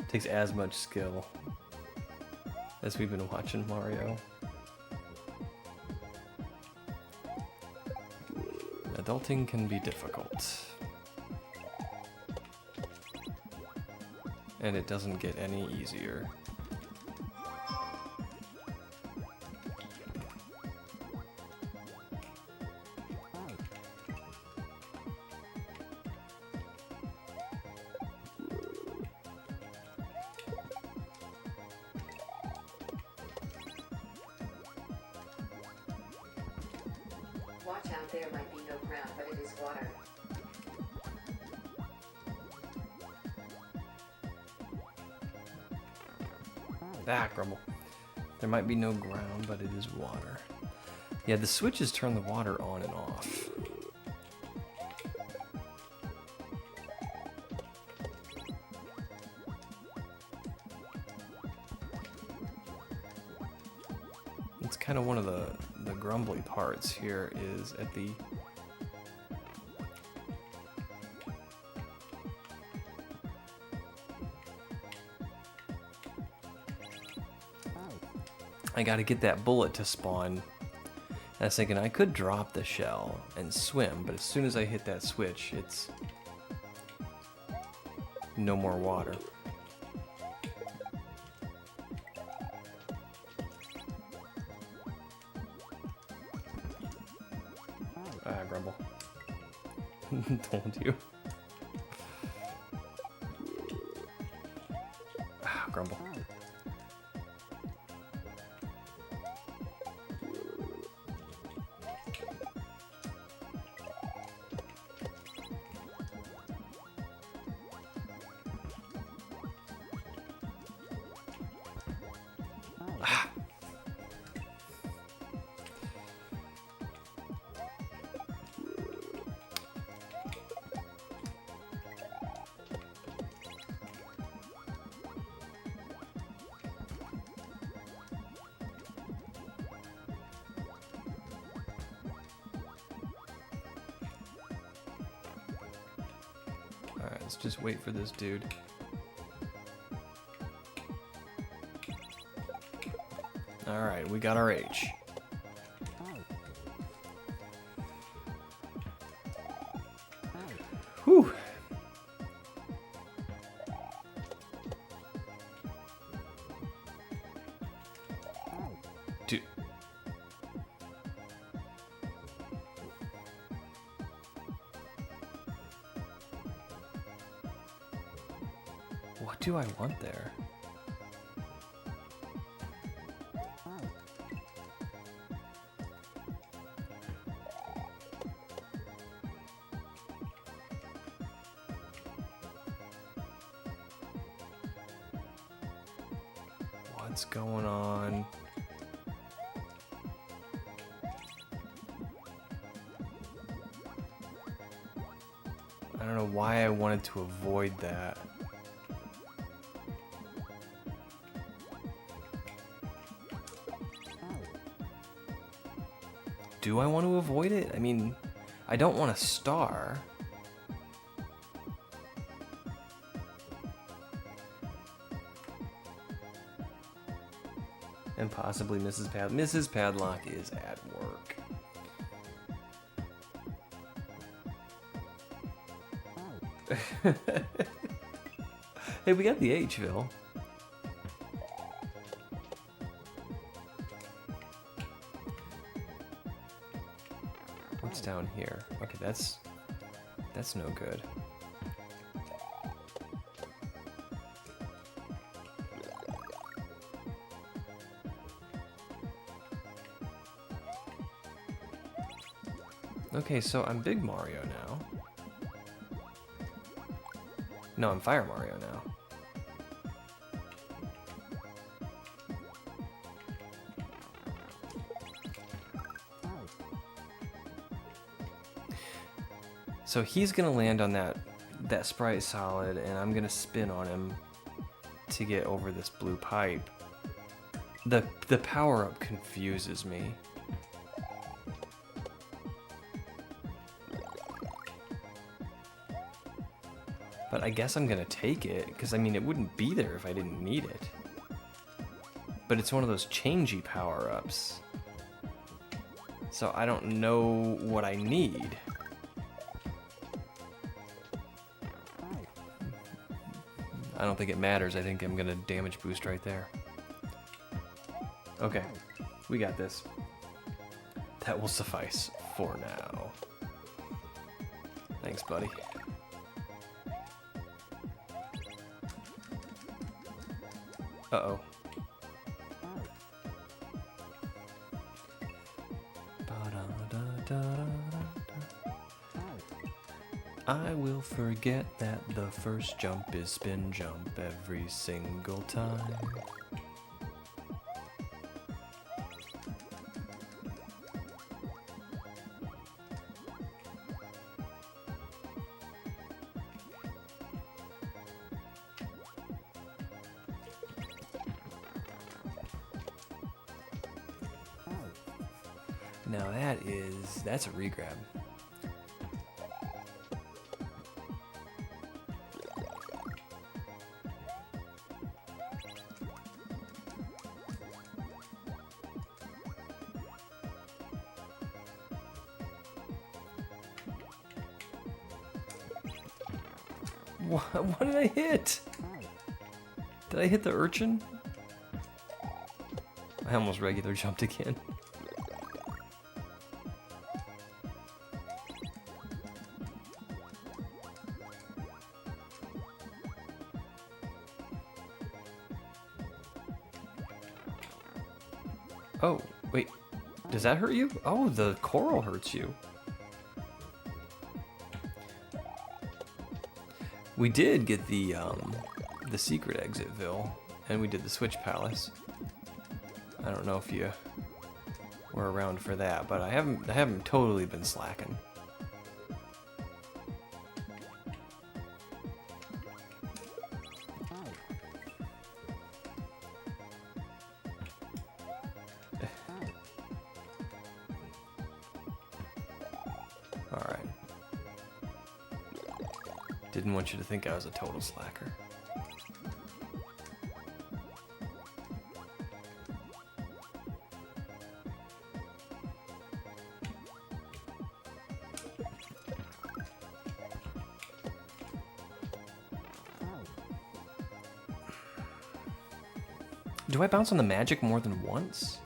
Takes as much skill as we've been watching Mario. Adulting can be difficult. And it doesn't get any easier. Watch out, there might be no ground, but it is water. Ah, grumble. There might be no ground, but it is water. Yeah, the switches turn the water on and off. It's kind of one of the grumbly parts here is at the I gotta get that bullet to spawn. And I was thinking I could drop the shell and swim, but as soon as I hit that switch, it's no more water. Ah, grumble. Told you. Ah, grumble. Alright, let's just wait for this dude. Alright, we got our H. Whew. Dude. What do I want there? What's going on? I don't know why I wanted to avoid that. Do I want to avoid it? I mean, I don't want a star. And possibly Mrs. Padlock. Mrs. Padlock is at work. Hey, we got the H-ville. What's down here? Okay, that's no good. Okay, so I'm Big Mario now. No, I'm Fire Mario now. So he's gonna land on that Sprite Solid, and I'm gonna spin on him to get over this blue pipe. The power-up confuses me. But I guess I'm gonna take it, because I mean it wouldn't be there if I didn't need it. But it's one of those changey power-ups. So I don't know what I need. I don't think it matters. I think I'm gonna damage boost right there. Okay, we got this. That will suffice for now. Thanks, buddy. Uh-oh. I will forget that the first jump is spin jump every single time. Now that's a regrab. What did I hit? Did I hit the urchin? I almost regular jumped again. Oh, wait. Does that hurt you? Oh, the coral hurts you. We did get the secret exitville, and we did the Switch Palace. I don't know if you were around for that, but I haven't totally been slacking. Alright. Didn't want you to think I was a total slacker. Do I bounce on the magic more than once?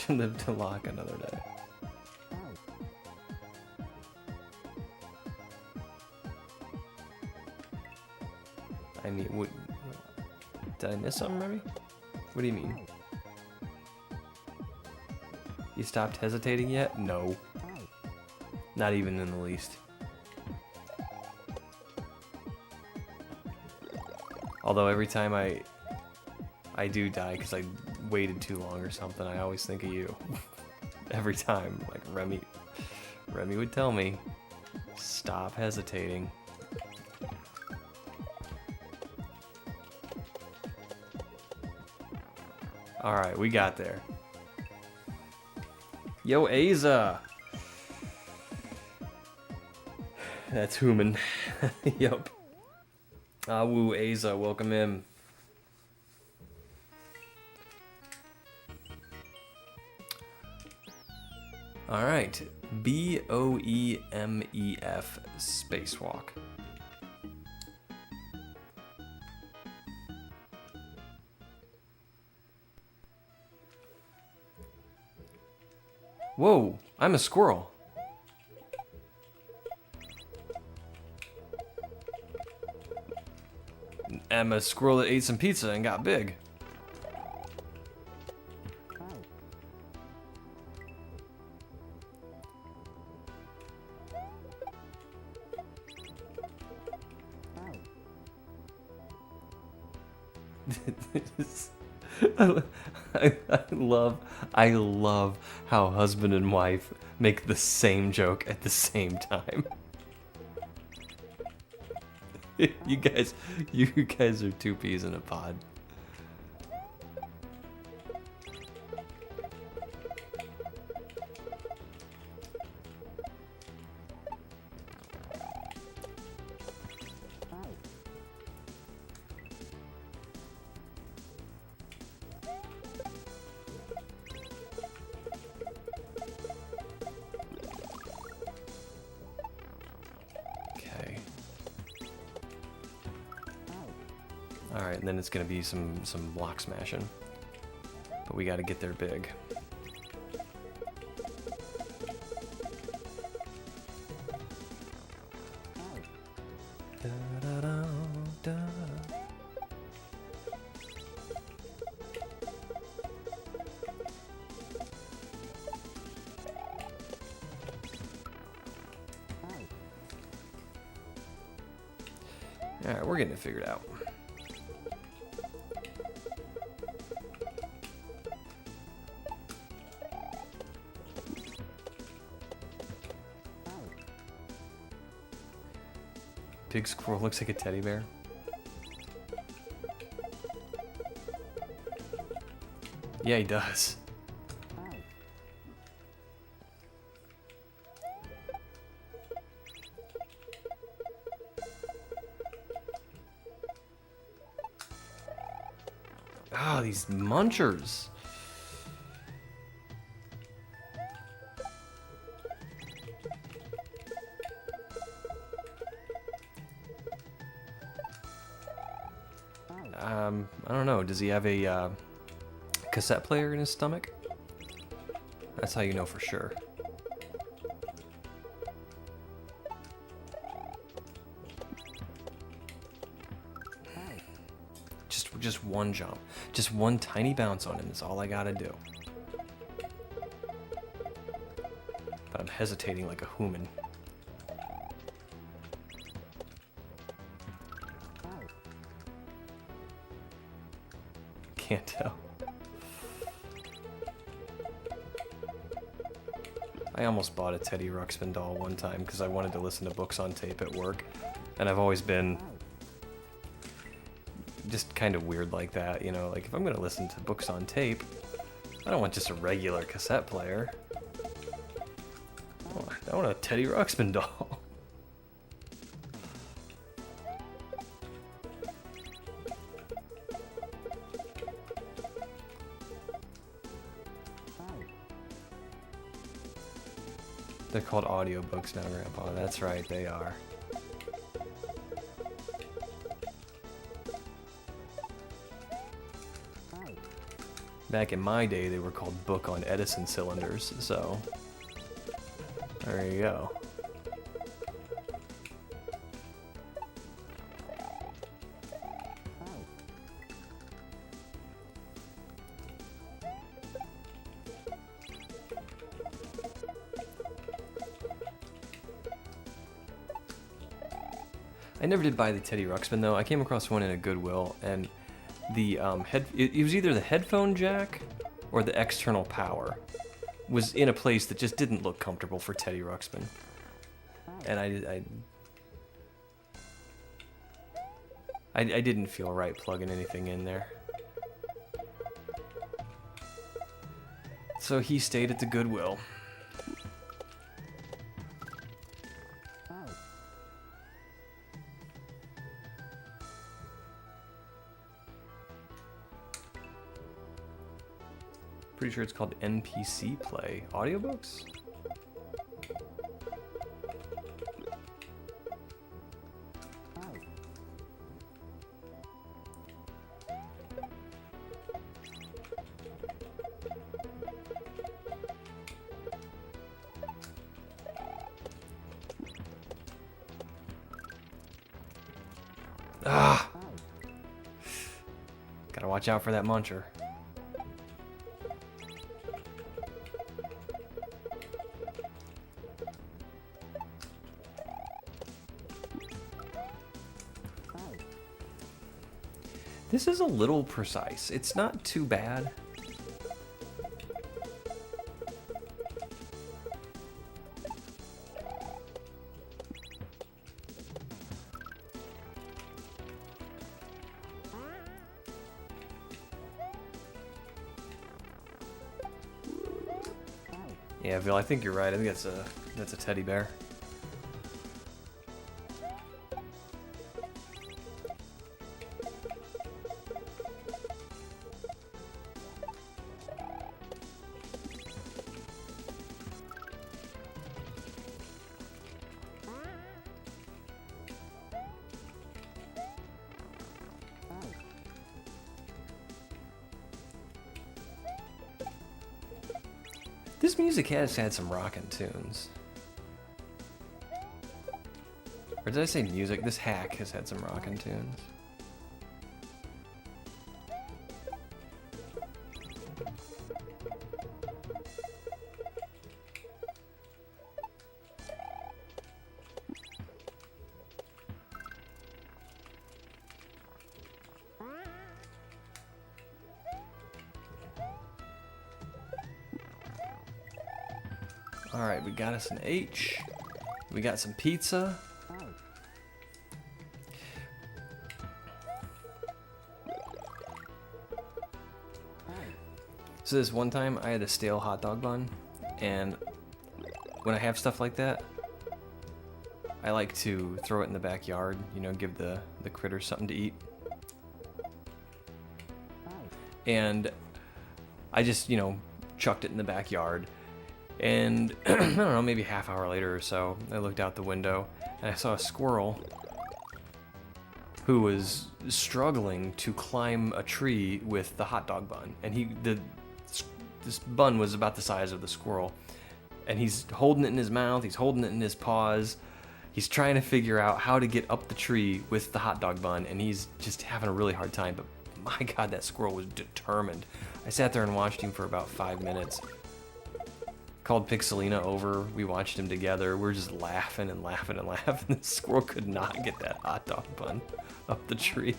Live to lock another day. I mean, what, did I miss something, maybe? What do you mean? You stopped hesitating yet? No. Not even in the least. Although every time I do die because I waited too long or something, I always think of you. Every time, like Remy would tell me, stop hesitating. All right, we got there. Yo, Aza. That's human. Yup. Woo, Aza, welcome in. All right, BOEMEF spacewalk. Whoa, I'm a squirrel. I'm a squirrel that ate some pizza and got big. I love how husband and wife make the same joke at the same time. you guys are two peas in a pod. Alright, and then it's gonna be some block smashing. But we gotta get there big. Alright, we're getting it figured out. Big squirrel looks like a teddy bear. Yeah, he does. Ah, these munchers. I don't know. Does he have a cassette player in his stomach? That's how you know for sure. Just one jump. Just one tiny bounce on him is all I gotta do. But I'm hesitating like a human. Can't tell. I almost bought a Teddy Ruxpin doll one time because I wanted to listen to books on tape at work, and I've always been just kind of weird like that, you know, like if I'm gonna listen to books on tape, I don't want just a regular cassette player. I want a Teddy Ruxpin doll. They're called audiobooks now, Grandpa. That's right, they are. Back in my day, they were called book on Edison cylinders, so there you go. I never did buy the Teddy Ruxpin though. I came across one in a Goodwill, and the it was either the headphone jack or the external power was in a place that just didn't look comfortable for Teddy Ruxpin, and I didn't feel right plugging anything in there. So he stayed at the Goodwill. Pretty sure it's called NPC Play. Audiobooks? Ah! Gotta watch out for that muncher. This is a little precise. It's not too bad. Yeah, Bill, I think you're right. I think that's a teddy bear. This music has had some rockin' tunes. Or did I say music? This hack has had some rockin' tunes. Alright, we got us an H. We got some pizza. So this one time I had a stale hot dog bun, and when I have stuff like that, I like to throw it in the backyard, you know, give the critters something to eat. And I just, you know, chucked it in the backyard. And I don't know, maybe a half hour later or so, I looked out the window and I saw a squirrel who was struggling to climb a tree with the hot dog bun. And this bun was about the size of the squirrel. And he's holding it in his mouth, he's holding it in his paws. He's trying to figure out how to get up the tree with the hot dog bun, and he's just having a really hard time. But my God, that squirrel was determined. I sat there and watched him for about 5 minutes. Called Pixelina over, we watched him together. We're just laughing and laughing and laughing. The squirrel could not get that hot dog bun up the tree.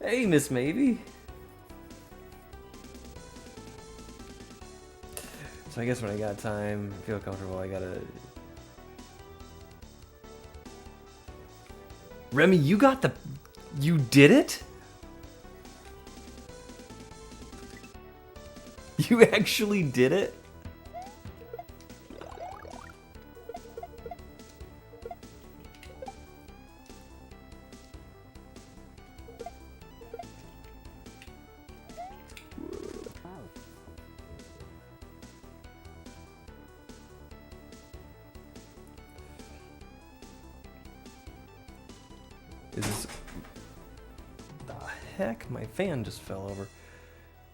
Hey, Miss Maybe. So I guess when I got time, feel comfortable, I gotta... Remy, you got the... You did it? You actually did it? Is this... The heck? My fan just fell over.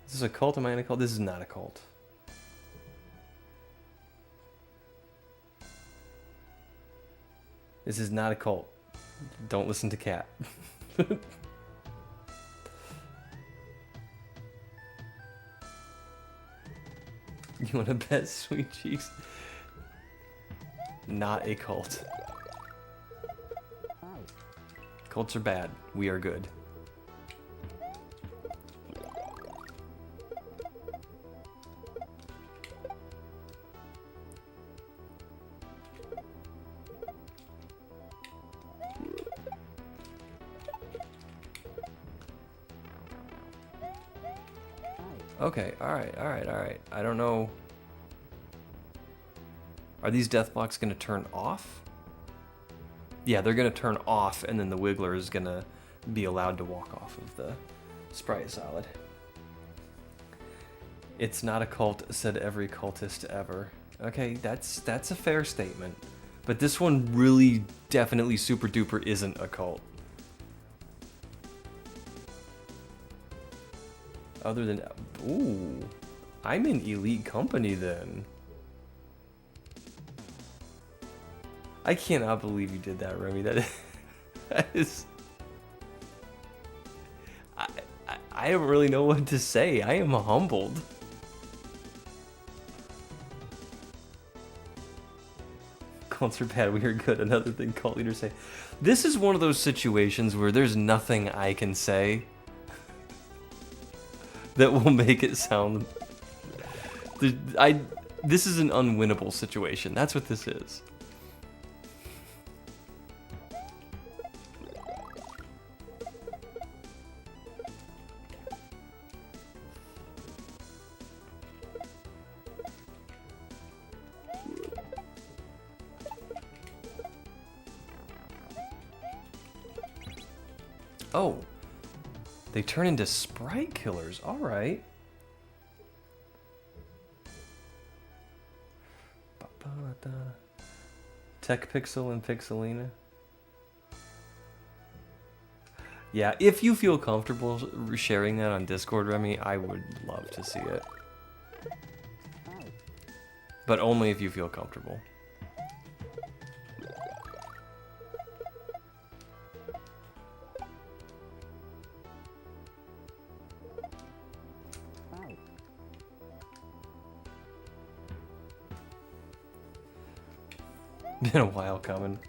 Is this a cult? Am I in a cult? This is not a cult. This is not a cult. Don't listen to Cat. You want to bet, Sweet Cheeks? Not a cult. Cults are bad. We are good. Okay, alright. I don't know. Are these death blocks gonna turn off? Yeah, they're gonna turn off, and then the Wiggler is gonna be allowed to walk off of the Sprite Salad. It's not a cult, said every cultist ever. Okay, that's a fair statement. But this one really, definitely, super duper isn't a cult. Other than... Ooh, I'm in elite company then. I cannot believe you did that, Remy. That is... I don't really know what to say. I am humbled. Counts are bad, we are good. Another thing cult leaders say. This is one of those situations where there's nothing I can say that will make it sound... This is an unwinnable situation. That's what this is. Oh, they turn into sprite killers. All right. Tech Pixel and Pixelina. Yeah, if you feel comfortable sharing that on Discord, Remy, I would love to see it. But only if you feel comfortable. Been a while coming.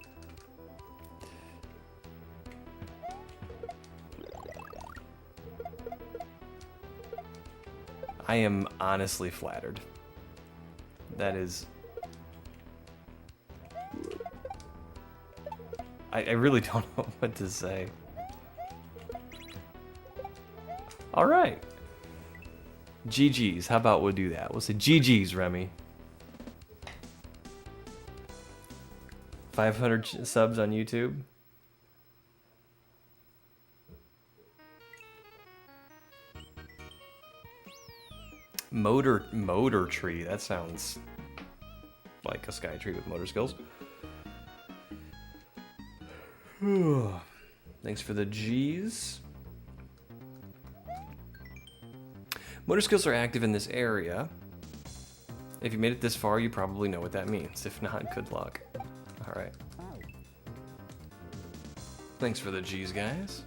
I am honestly flattered. That is... I really don't know what to say. Alright. GG's. How about we'll do that? We'll say GG's, Remy. 500 subs on YouTube. Motor tree. That sounds like a sky tree with motor skills. Thanks for the G's. Motor skills are active in this area. If you made it this far, you probably know what that means. If not, good luck. Alright. Thanks for the G's, guys.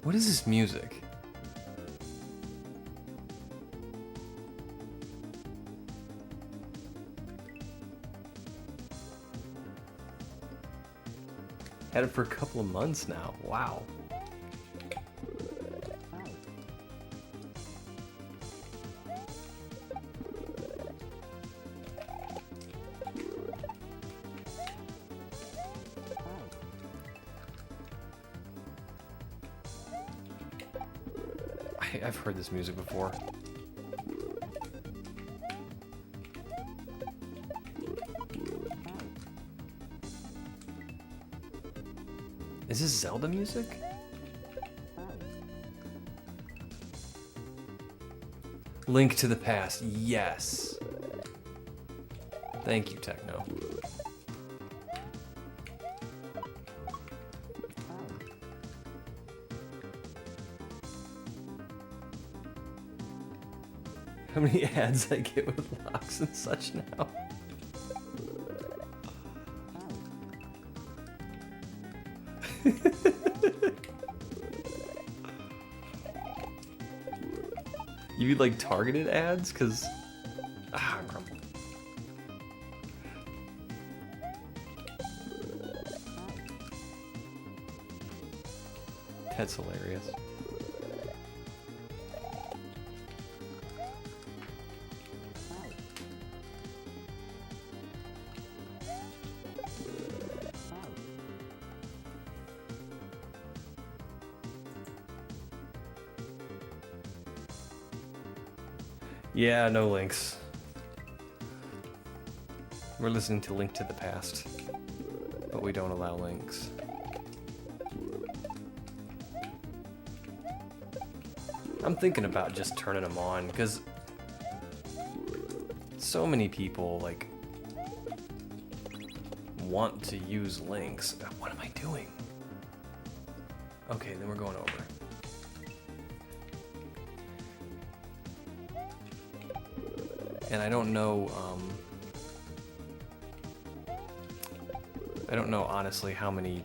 What is this music? Had it for a couple of months now. Wow. I've heard this music before. Is this Zelda music? Link to the Past, yes. Thank you, Techno. How many ads I get with locks and such now? You mean like targeted ads? Cause grumble. That's hilarious. Yeah, no links. We're listening to Link to the Past, but we don't allow links. I'm thinking about just turning them on, because so many people, like, want to use links. What am I doing? Okay, then we're going over. And I don't know honestly how many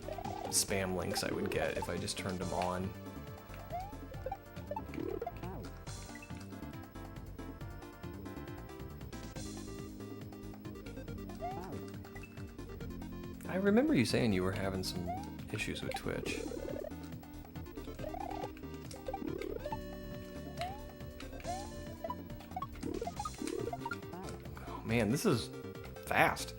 spam links I would get if I just turned them on. I remember you saying you were having some issues with Twitch. Oh man, this is fast.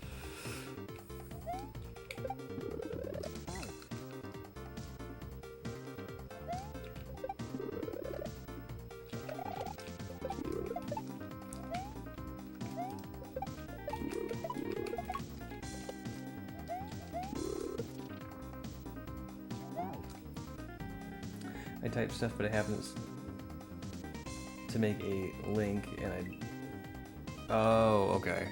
I type stuff, but it happens to make a link, and oh, okay.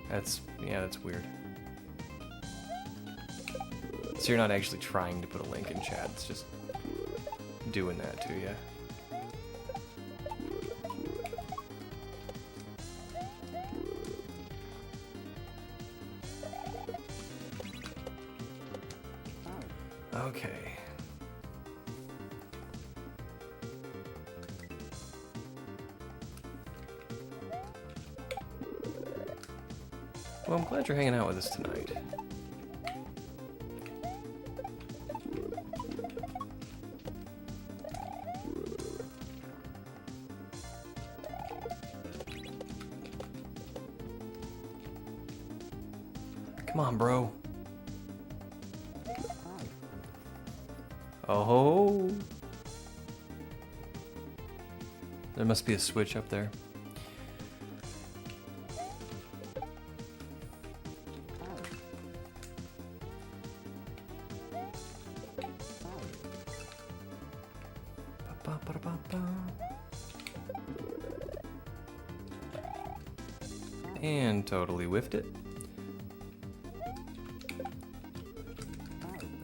That's weird. So you're not actually trying to put a link in chat, it's just doing that to you. Okay. Well, I'm glad you're hanging out with us tonight. Come on, bro. Oh. There must be a switch up there. And totally whiffed it.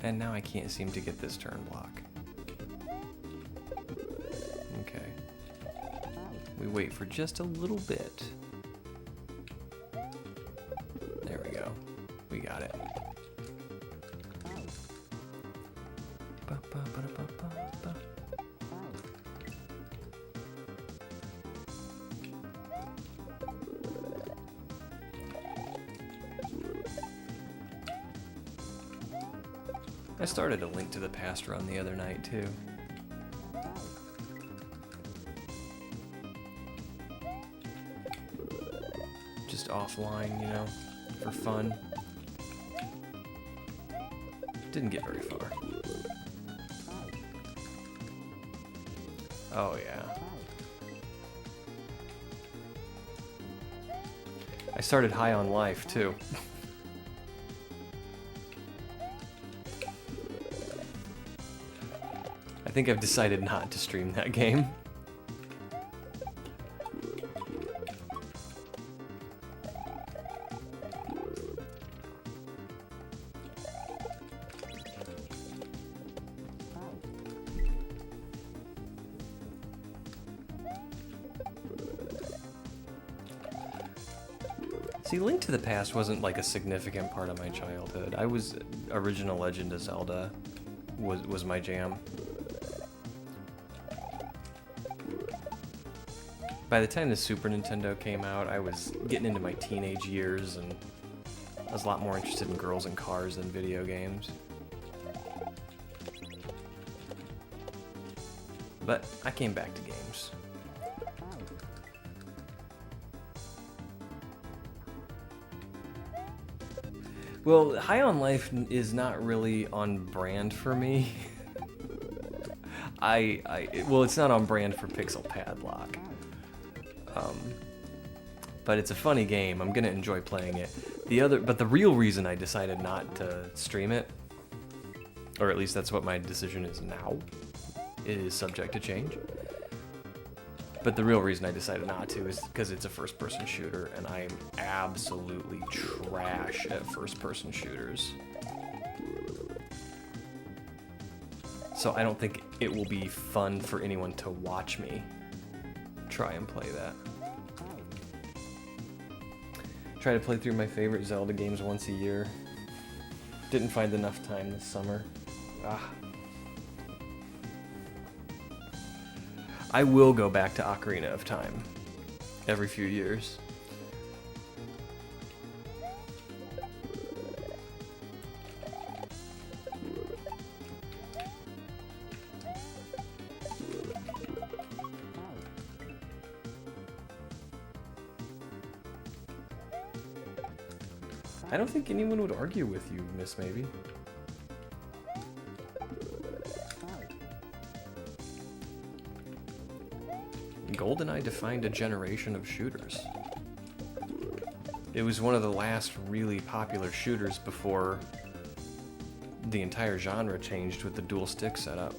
And now I can't seem to get this turn block. Okay. We wait for just a little bit. There we go. We got it. I started a Link to the Past run the other night, too. Just offline, you know, for fun. Didn't get very far. Oh, yeah. I started High on Life, too. I think I've decided not to stream that game. See, Link to the Past wasn't like a significant part of my childhood. Original Legend of Zelda was my jam. By the time the Super Nintendo came out, I was getting into my teenage years, and I was a lot more interested in girls and cars than video games. But I came back to games. Well, High on Life is not really on brand for me. Well, it's not on brand for PixelPadlock. But it's a funny game. I'm gonna enjoy playing it. But the real reason I decided not to stream it, or at least that's what my decision is now, it is subject to change. But the real reason I decided not to is because it's a first-person shooter, and I am absolutely trash at first-person shooters. So I don't think it will be fun for anyone to watch me try and play that. Try to play through my favorite Zelda games once a year. Didn't find enough time this summer. Ah. I will go back to Ocarina of Time every few years. I don't think anyone would argue with you, Miss Maybe. GoldenEye defined a generation of shooters. It was one of the last really popular shooters before the entire genre changed with the dual stick setup.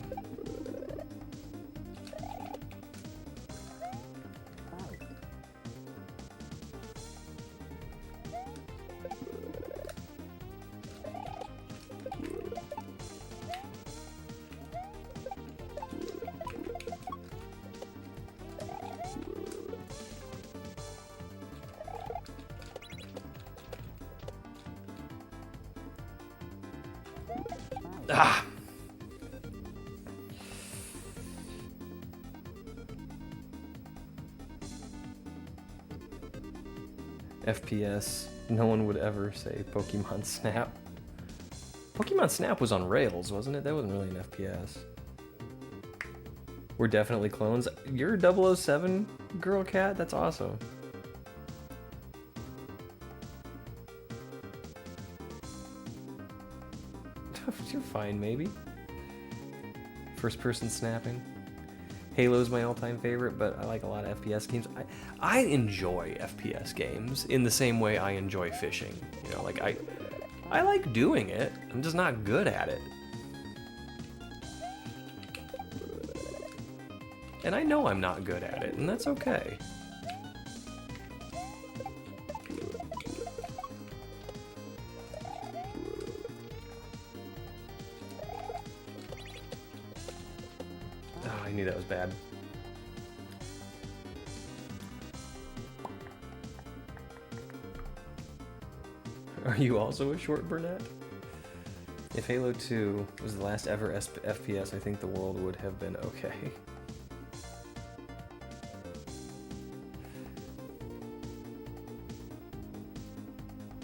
Ah! FPS. No one would ever say Pokemon Snap. Pokemon Snap was on rails, wasn't it? That wasn't really an FPS. We're definitely clones. You're 007 girl cat? That's awesome. You're fine, maybe. First person snapping. Halo's my all-time favorite, but I like a lot of FPS games. I enjoy FPS games in the same way I enjoy fishing. You know, like I like doing it. I'm just not good at it. And I know I'm not good at it, and that's okay. I knew that was bad. Are you also a short brunette? If Halo 2 was the last ever FPS, I think the world would have been okay.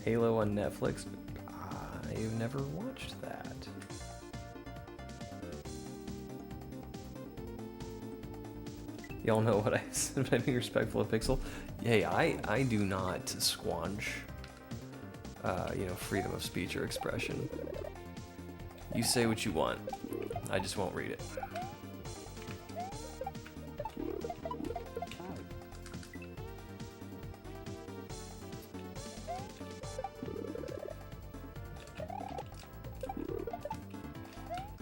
Halo on Netflix? I've never watched that. Y'all know what I said by being respectful of Pixel? Hey, I do not squanch, freedom of speech or expression. You say what you want. I just won't read it.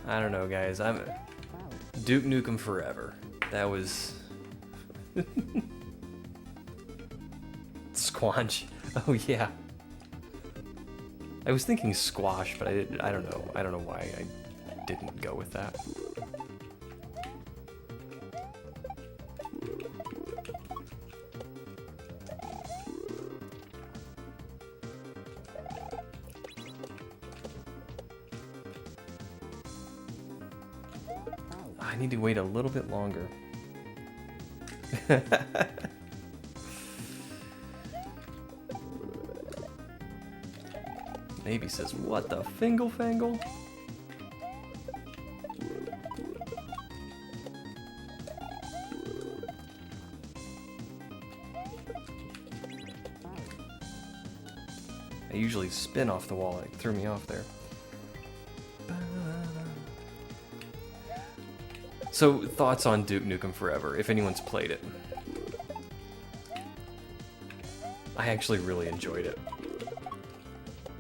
I don't know, guys. I'm Duke Nukem Forever. That was Squanch. Oh yeah. I was thinking squash, but I don't know. I don't know why I didn't go with that. I need to wait a little bit longer. Maybe says, what the fingle fangle? I usually spin off the wall. It threw me off there. So, thoughts on Duke Nukem Forever, if anyone's played it. I actually really enjoyed it.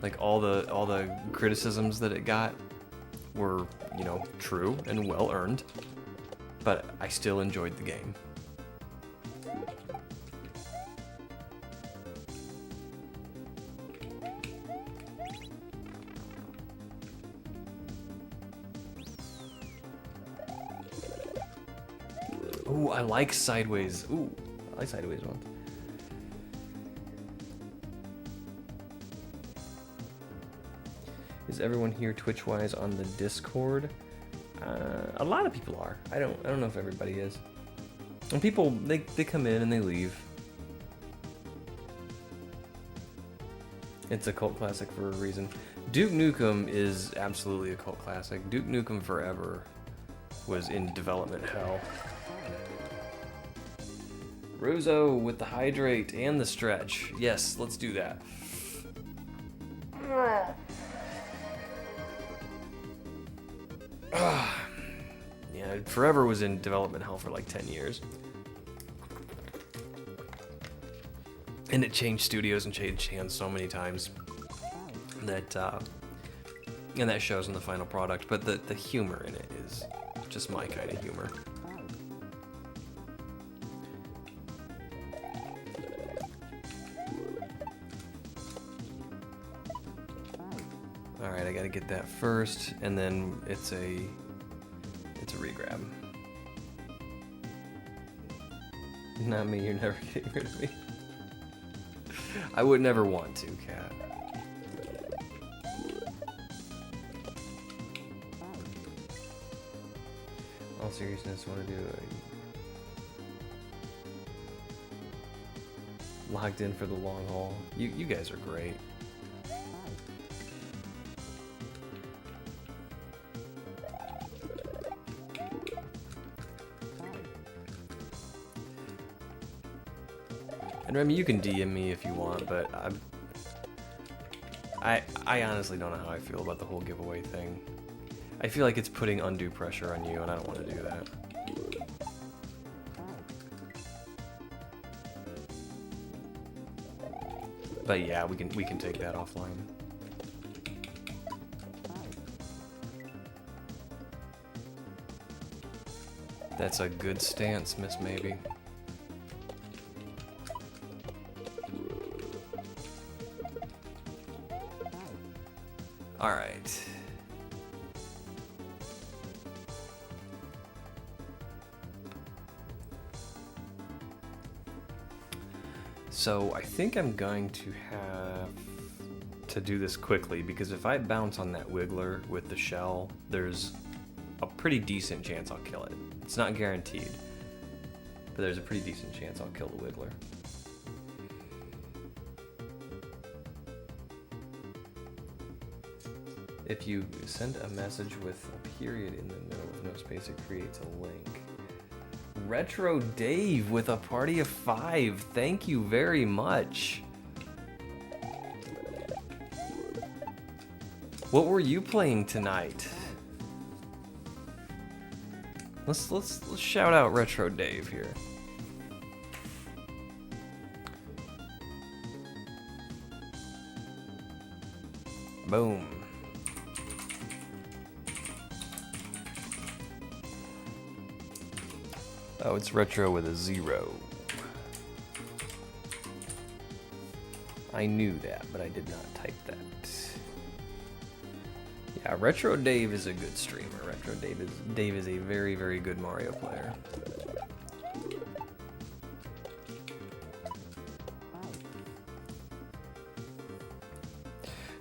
Like, all the criticisms that it got were, true and well earned, but I still enjoyed the game. Ooh, I like sideways. Ooh, I like sideways ones. Is everyone here Twitch-wise on the Discord? A lot of people are. I don't know if everybody is. And people, they come in and they leave. It's a cult classic for a reason. Duke Nukem is absolutely a cult classic. Duke Nukem Forever was in development hell. Rozo with the hydrate and the stretch. Yes, let's do that. Yeah, Forever was in development hell for like 10 years. And it changed studios and changed hands so many times that, and that shows in the final product, but the humor in it is just my kind of humor. Alright, I gotta get that first, and then it's a regrab. Not me, you're never getting rid of me. I would never want to, Cat. All seriousness, want to do locked in for the long haul. You guys are great. And Remy, you can DM me if you want, but I honestly don't know how I feel about the whole giveaway thing. I feel like it's putting undue pressure on you, and I don't want to do that. But yeah, we can take that offline. That's a good stance, Miss Maybe. All right. So I think I'm going to have to do this quickly, because if I bounce on that Wiggler with the shell, there's a pretty decent chance I'll kill it. It's not guaranteed, but there's a pretty decent chance I'll kill the Wiggler. If you send a message with a period in the middle with no space, it creates a link. Retro Dave with a party of 5. Thank you very much. What were you playing tonight? Let's shout out Retro Dave here. Boom. Oh, it's retro with a 0. I knew that, but I did not type that. Yeah, Retro Dave is a good streamer. Retro Dave is a very, very good Mario player.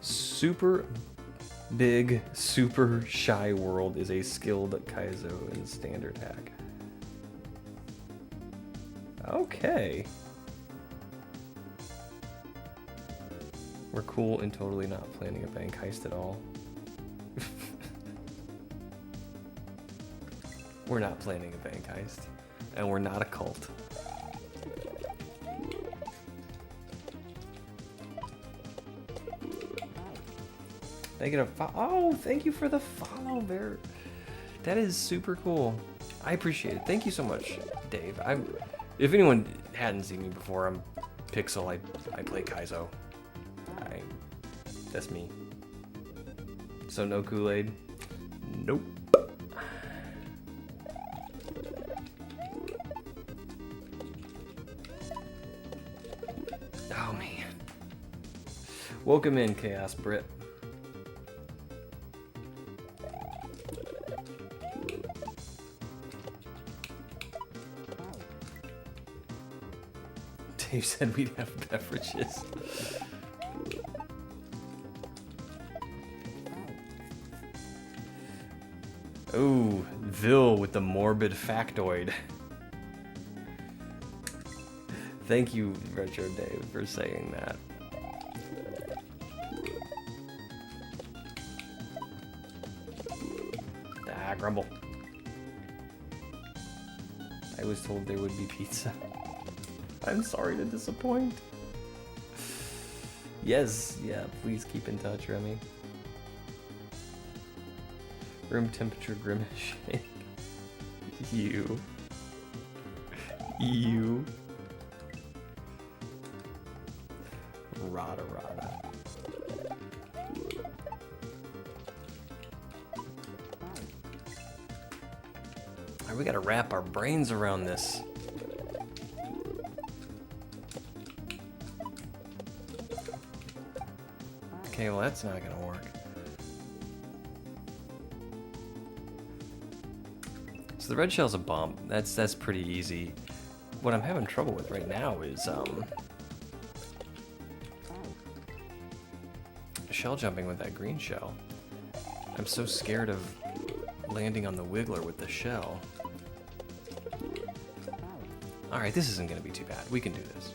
Super big, super shy world is a skilled kaizo in standard hack. Okay. We're cool and totally not planning a bank heist at all. We're not planning a bank heist. And we're not a cult. Oh, thank you for the follow there. That is super cool. I appreciate it. Thank you so much, Dave. If anyone hadn't seen me before, I'm Pixel. I play Kaizo. That's me. So no Kool-Aid? Nope. Oh man. Welcome in, Chaos Brit. Dave said we'd have beverages. Ooh, Vil with the morbid factoid. Thank you, Retro Dave, for saying that. Ah, grumble. I was told there would be pizza. I'm sorry to disappoint. Yes, yeah, please keep in touch, Remy. Room temperature grimace shake. You. Rada. Alright, we gotta wrap our brains around this. Okay, well that's not gonna work. So the red shell's a bomb. That's pretty easy. What I'm having trouble with right now is shell jumping with that green shell. I'm so scared of landing on the wiggler with the shell. Alright, this isn't gonna be too bad. We can do this.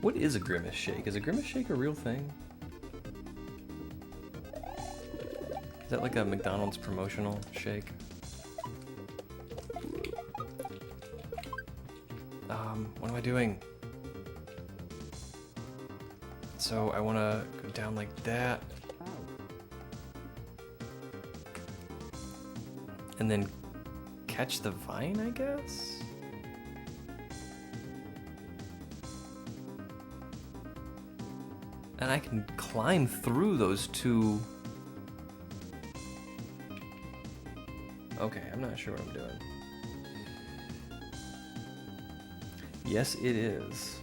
What is a grimace shake? Is a grimace shake a real thing? Is that like a McDonald's promotional shake? What am I doing? So I want to go down like that. And then catch the vine, I guess? And I can climb through those two. Okay, I'm not sure what I'm doing. Yes, it is.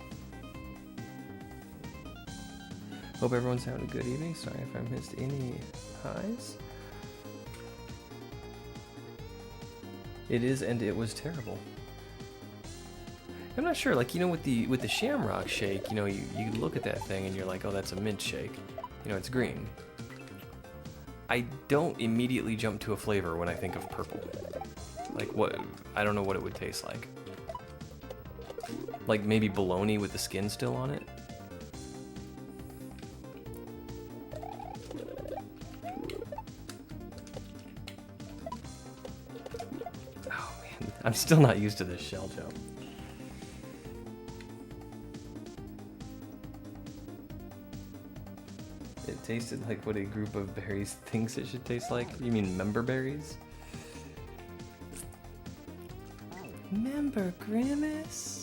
Hope everyone's having a good evening. Sorry if I missed any highs. It is, and it was terrible. I'm not sure, like, you know, with the shamrock shake, you know, you look at that thing and you're like, oh, that's a mint shake. You know, it's green. I don't immediately jump to a flavor when I think of purple. Like, what? I don't know what it would taste like. Like maybe bologna with the skin still on it? Oh man, I'm still not used to this shell jump. It tasted like what a group of berries thinks it should taste like. You mean member berries? Member grimace?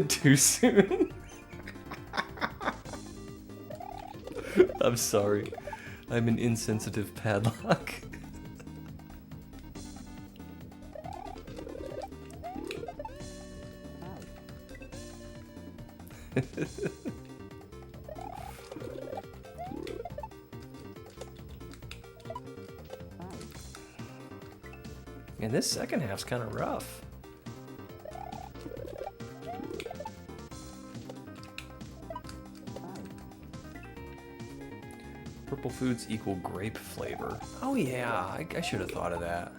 Too soon? I'm sorry. I'm an insensitive padlock. Man, this second half's kind of rough. Purple foods equal grape flavor. Oh yeah, I should have thought of that.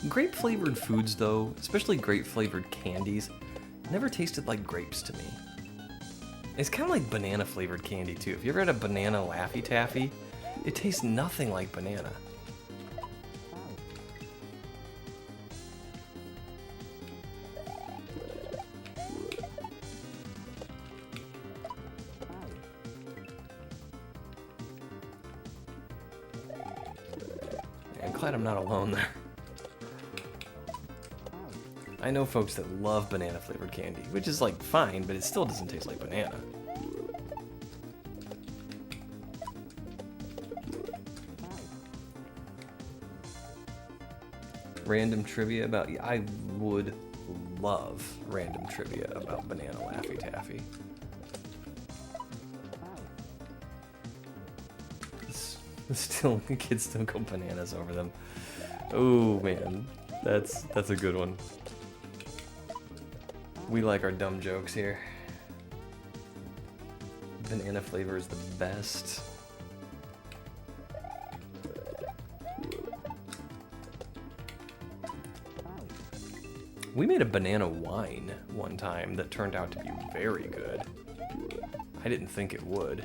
Grape flavored foods though, especially grape flavored candies, never tasted like grapes to me. It's kind of like banana flavored candy too. If you ever had a banana Laffy Taffy, it tastes nothing like banana. I'm glad I'm not alone there. I know folks that love banana flavored candy, which is like fine, but it still doesn't taste like banana. Random trivia about, I would love random trivia about banana Laffy Taffy. Still, kids still go bananas over them. Oh man, that's a good one. We like our dumb jokes here. Banana flavor is the best. We made a banana wine one time that turned out to be very good. I didn't think it would.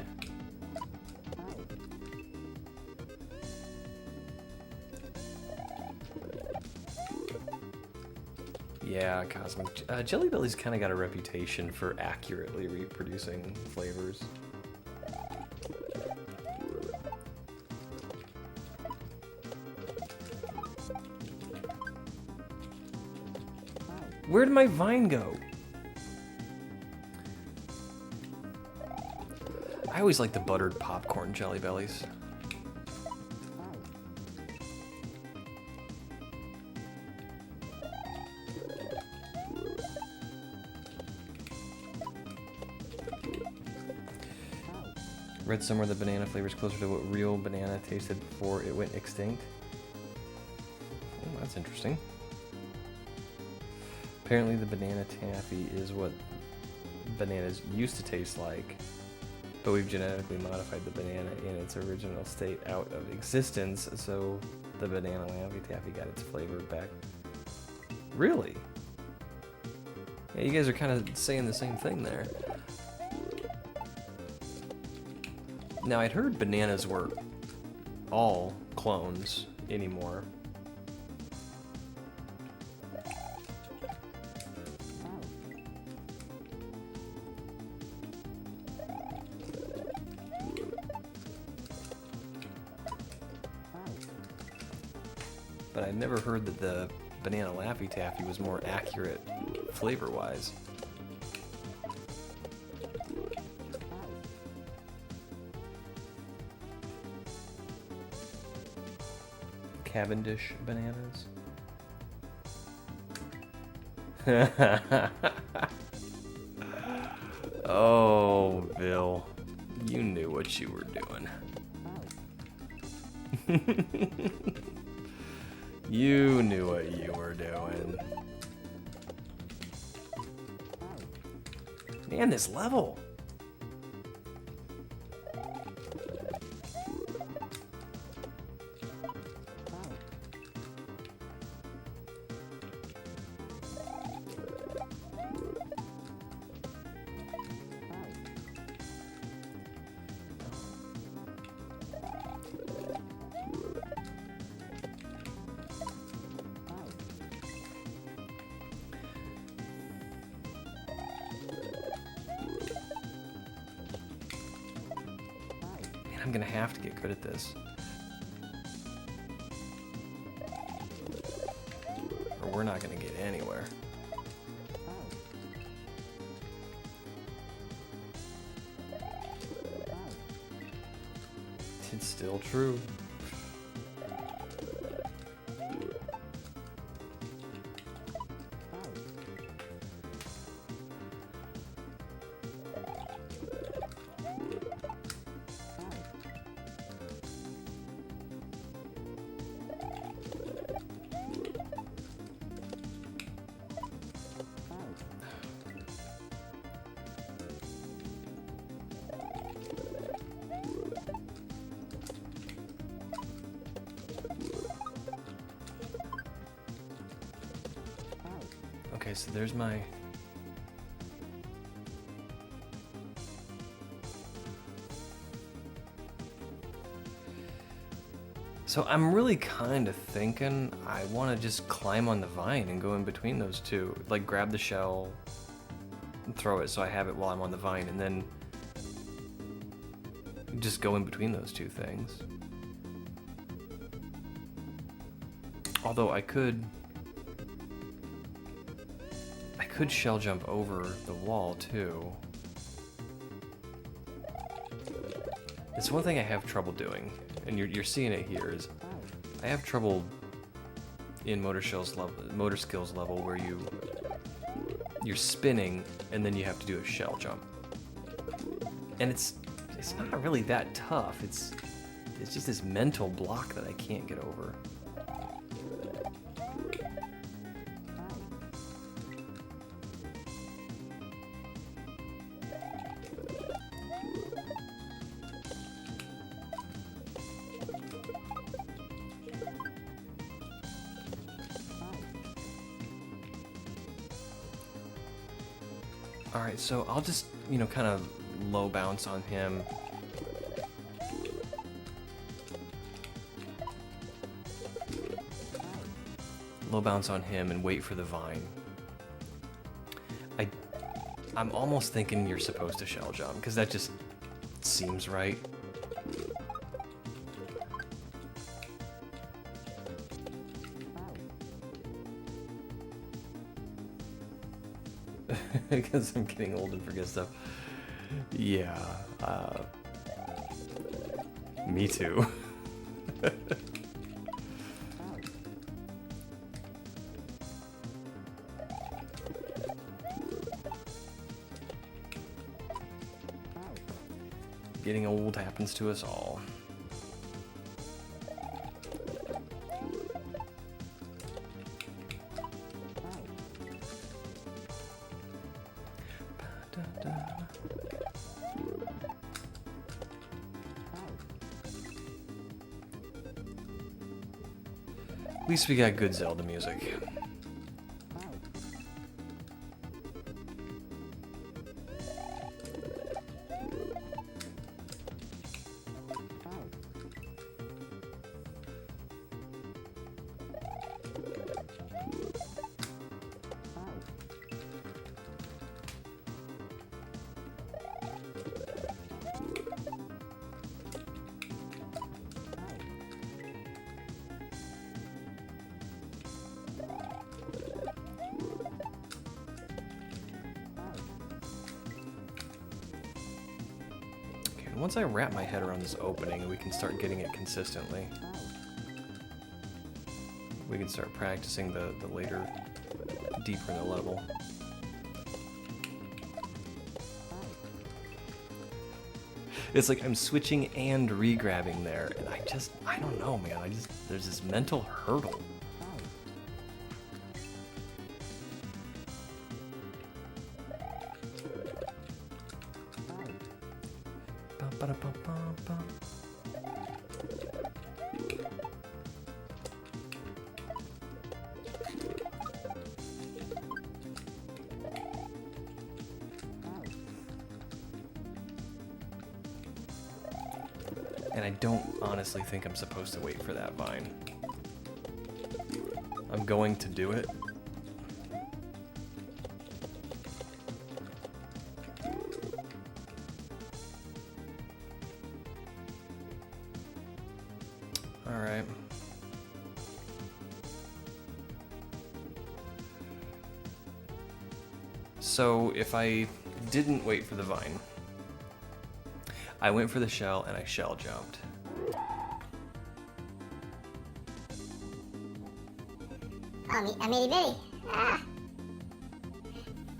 Yeah, Cosmic. Jelly Belly's kind of got a reputation for accurately reproducing flavors. Where'd my vine go? I always like the buttered popcorn Jelly Bellies. Read somewhere the banana flavor is closer to what real banana tasted before it went extinct. Oh, that's interesting. Apparently the banana taffy is what bananas used to taste like, but we've genetically modified the banana in its original state out of existence, so the banana Laffy Taffy got its flavor back. Really? Yeah, you guys are kind of saying the same thing there. Now, I'd heard bananas were all clones anymore. But I'd never heard that the banana Laffy Taffy was more accurate flavor-wise. Cavendish bananas. Oh, Bill, you knew what you were doing. You knew what you were doing. Man, this level. I'm gonna have to get good at this. Or we're not gonna get anywhere. It's still true. Okay, so there's my... So I'm really kind of thinking I want to just climb on the vine and go in between those two. Like grab the shell and throw it so I have it while I'm on the vine, and then just go in between those two things. Although I could... could shell jump over the wall too. It's one thing I have trouble doing, and you're seeing it here, is I have trouble in motor skills level where you're spinning and then you have to do a shell jump. And it's not really that tough. It's just this mental block that I can't get over. Alright, so I'll just, you know, kind of low bounce on him. Low bounce on him and wait for the vine. I'm almost thinking you're supposed to shell jump, because that just seems right. Because I'm getting old and forget stuff. Yeah, me too. Getting old happens to us all. At least we got good Zelda music. Once I wrap my head around this opening, we can start getting it consistently. We can start practicing the later, deeper in the level. It's like I'm switching and re-grabbing there, and I don't know, man. There's this mental hurdle. And I don't honestly think I'm supposed to wait for that vine. I'm going to do it. Alright. So if I didn't wait for the vine, I went for the shell and I shell jumped. Oh, I'm itty bitty. Ah.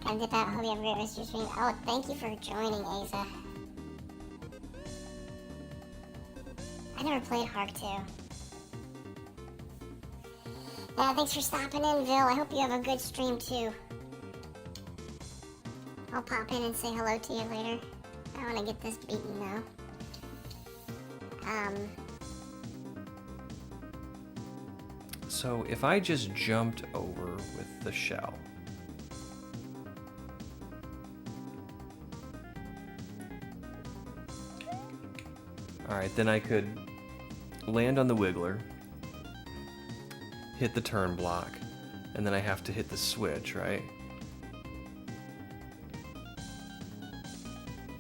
Gotta dip out. Hope you have a great rest of your stream. Oh, thank you for joining, Asa. I never played Hark 2. Yeah, thanks for stopping in, Vil. I hope you have a good stream, too. I'll pop in and say hello to you later. I want to get this beaten now. So if I just jumped over with the shell, alright, then I could land on the wiggler, hit the turn block, and then I have to hit the switch, right?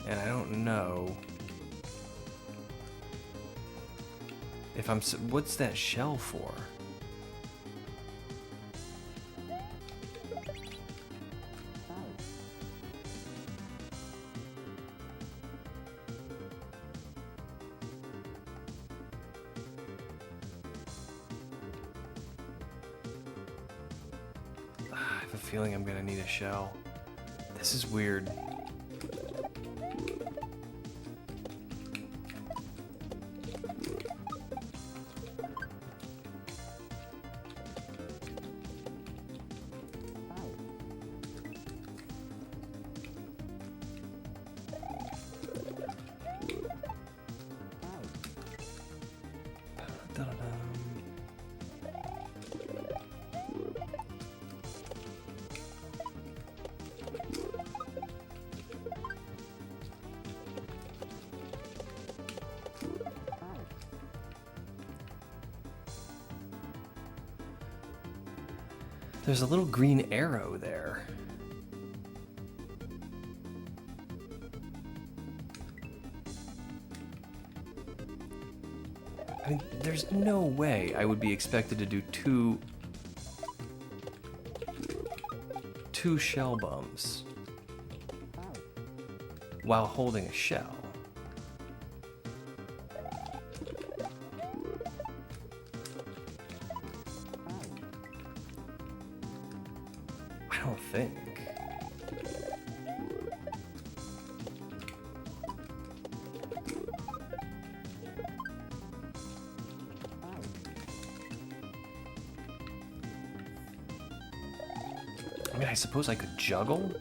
And I don't know if I'm... What's that shell for? have a feeling I'm gonna need a shell. This is weird. There's a little green arrow there. I mean, there's no way I would be expected to do two shell bumps while holding a shell. I don't think. I mean, I suppose I could juggle.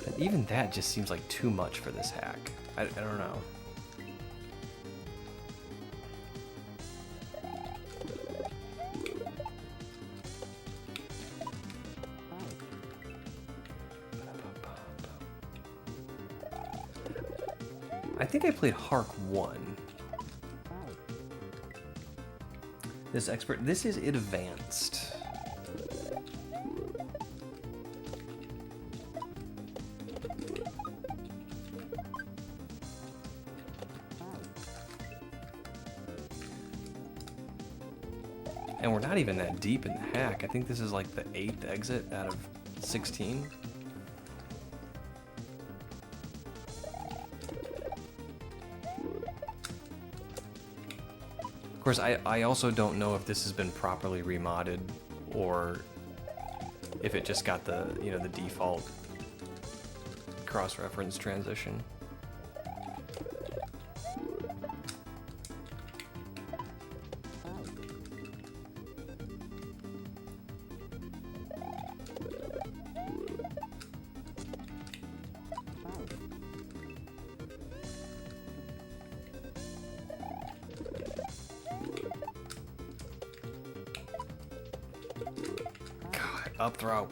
But even that just seems like too much for this hack. I don't know. I think I played Hark 1. This expert, this is advanced. And we're not even that deep in the hack. I think this is like the 8th exit out of 16. Of course, I also don't know if this has been properly remodded or if it just got the, you know, the default cross-reference transition. Up throw.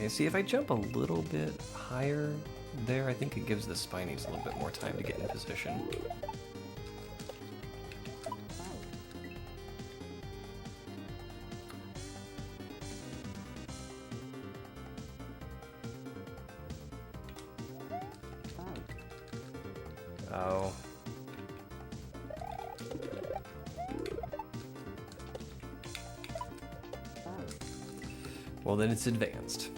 Okay, see, if I jump a little bit higher there, I think it gives the Spinies a little bit more time to get in position. Oh. Well, then it's advanced.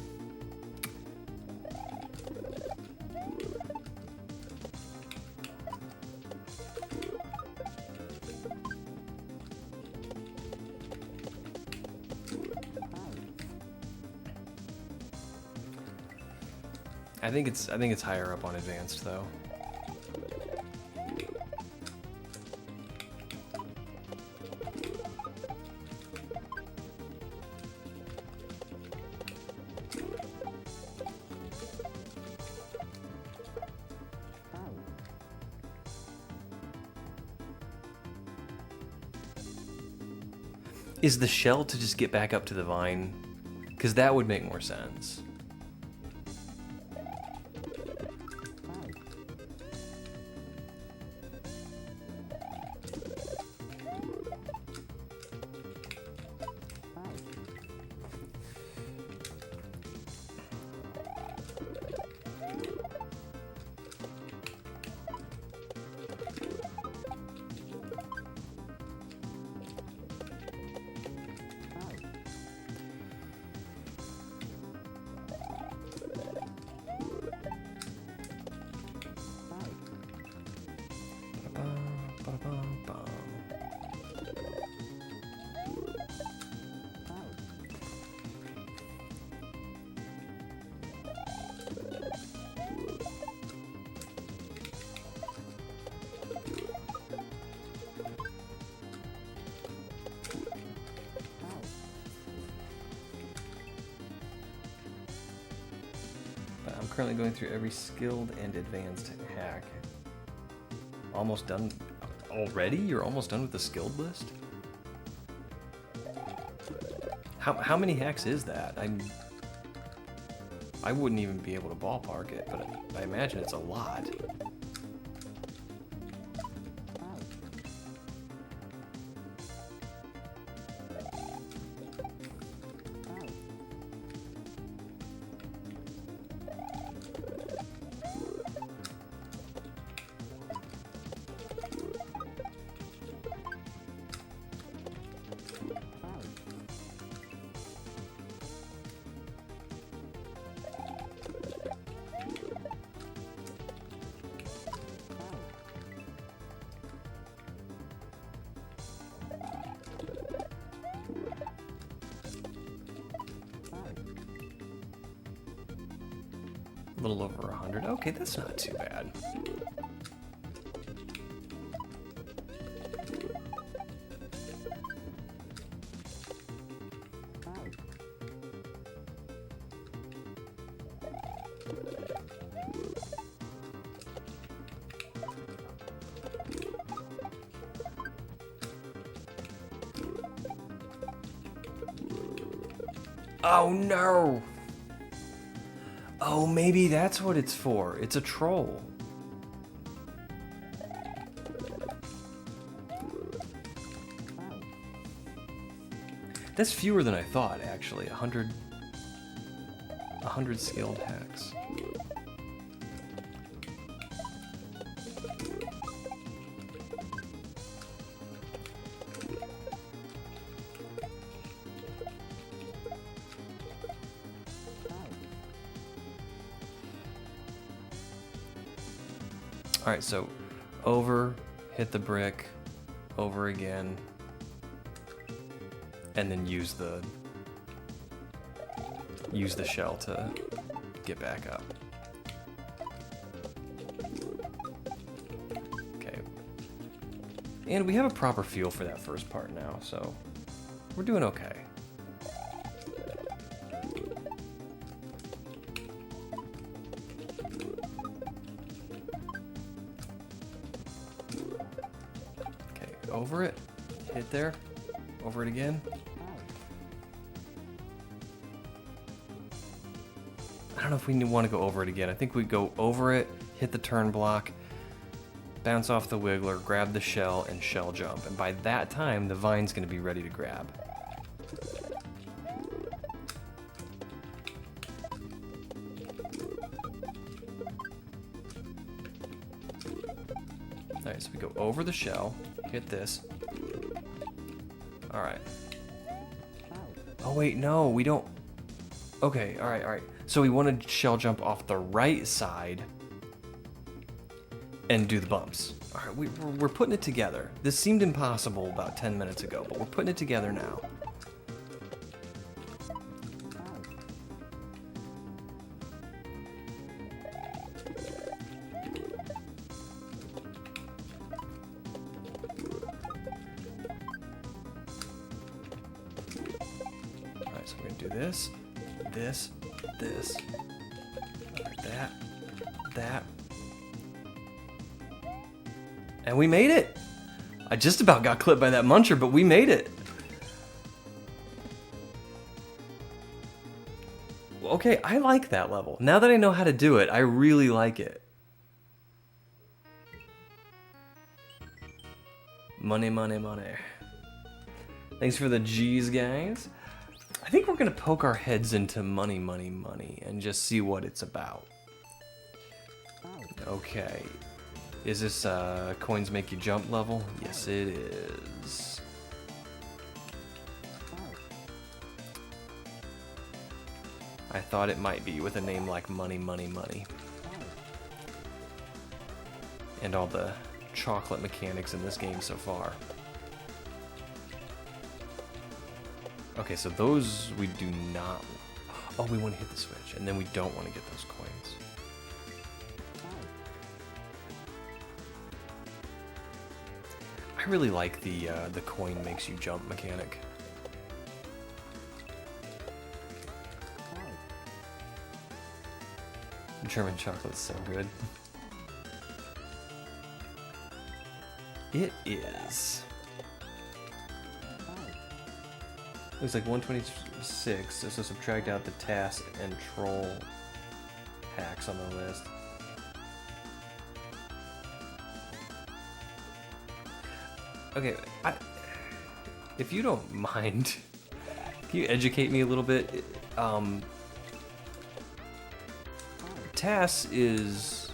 I think it's higher up on advanced though. Is the shell to just get back up to the vine? Because that would make more sense. I'm currently going through every skilled and advanced hack. Almost done already? You're almost done with the skilled list? How many hacks is that? I wouldn't even be able to ballpark it, but I imagine it's a lot. A little over 100. Okay, that's not too bad. Oh no! Oh, maybe that's what it's for. It's a troll. That's fewer than I thought, actually. 100 skilled hacks. All right, so over, hit the brick, over again, and then use the shell to get back up. Okay. And we have a proper feel for that first part now, so we're doing okay. Over it, hit there, over it again. I don't know if we want to go over it again. I think we go over it, hit the turn block, bounce off the wiggler, grab the shell, and shell jump. And by that time, the vine's going to be ready to grab. Alright, so we go over the shell, hit this. Alright. Oh wait, no, we don't... Okay, alright. So we want to shell jump off the right side and do the bumps. Alright, we're putting it together. This seemed impossible about 10 minutes ago, but we're putting it together now. So we're gonna do this, this, that, and we made it. I just about got clipped by that muncher, but we made it. Okay, I like that level. Now that I know how to do it, I really like it. Money, money, money. Thanks for the G's, guys. I think we're gonna poke our heads into money, money, money and just see what it's about. Okay. Is this coins make you jump level? Yes, it is. I thought it might be with a name like Money, Money, Money. And all the chocolate mechanics in this game so far. Okay, so those we do not... Oh, we want to hit the switch, and then we don't want to get those coins. I really like the coin makes you jump mechanic. German chocolate's so good. It is. Looks like 126, so subtract out the task and troll hacks on the list. Okay, if you don't mind, can you educate me a little bit? TAS is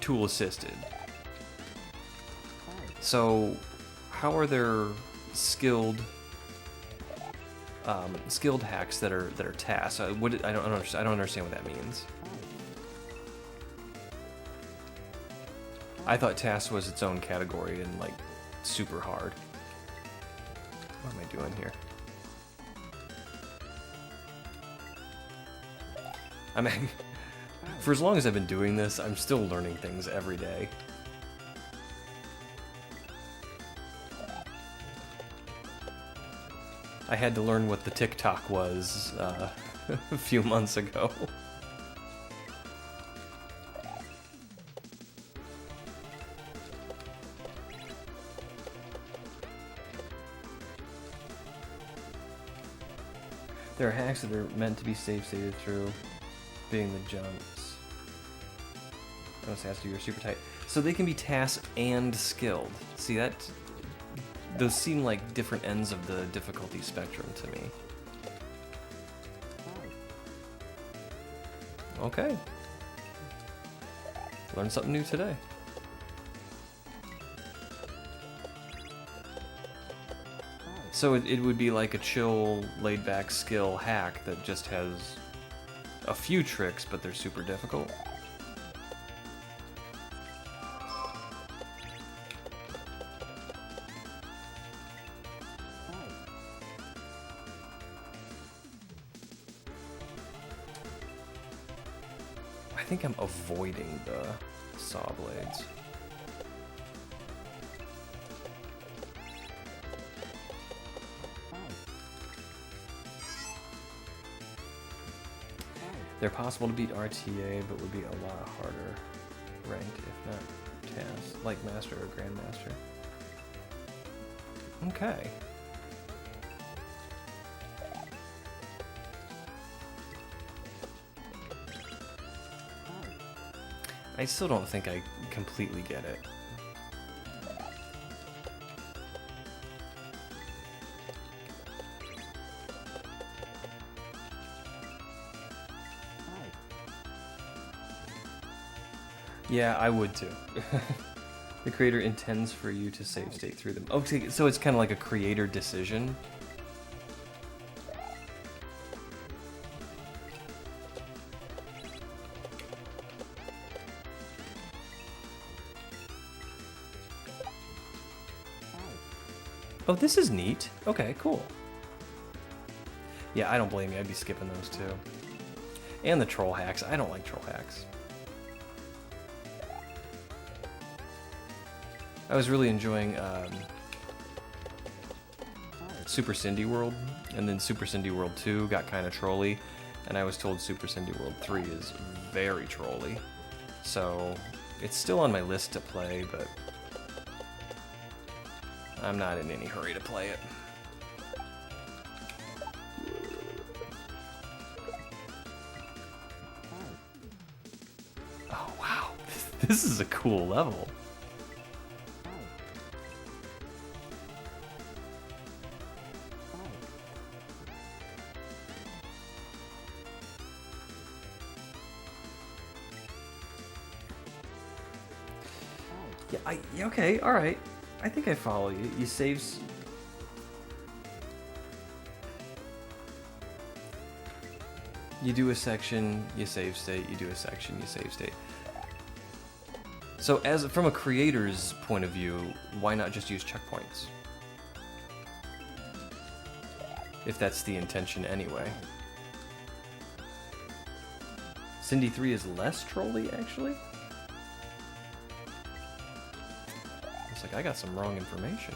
tool assisted. So, how are there skilled hacks that are TAS? I don't understand what that means. I thought TAS was its own category and like super hard. What am I doing here? I mean, for as long as I've been doing this, I'm still learning things every day. I had to learn what the TikTok was a few months ago. There are hacks that are meant to be safe-stated through being the jumps. I don't say has to be super tight. So they can be tasked and skilled. See that? Those seem like different ends of the difficulty spectrum to me. Okay. Learned something new today. So it would be like a chill, laid-back skill hack that just has a few tricks, but they're super difficult. I think I'm avoiding the saw blades. They're possible to beat RTA, but would be a lot harder ranked, if not TAS, like Master or Grandmaster. Okay. I still don't think I completely get it. Yeah, I would too. The creator intends for you to save state through them. Okay, so it's kind of like a creator decision. Oh, this is neat. Okay, cool. Yeah, I don't blame you. I'd be skipping those too. And the troll hacks. I don't like troll hacks. I was really enjoying Super Cindy World, and then Super Cindy World 2 got kind of trolly, and I was told Super Cindy World 3 is very trolly. So it's still on my list to play, but I'm not in any hurry to play it. Oh wow, this is a cool level. Yeah, okay, alright. I think I follow you. You save... You do a section, you save state, you do a section, you save state. So from a creator's point of view, why not just use checkpoints? If that's the intention anyway. Cindy 3 is less trolly, actually? Like, I got some wrong information.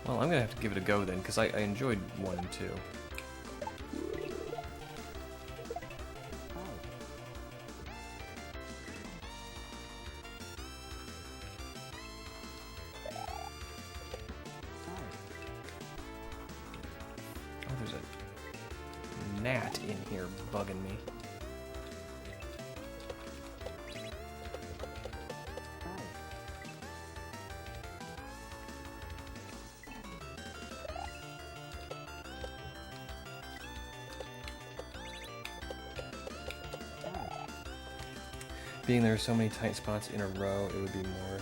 Well, I'm gonna have to give it a go then, because I enjoyed 1 and 2. Oh, there's a gnat in here bugging me. Being there are so many tight spots in a row, it would be more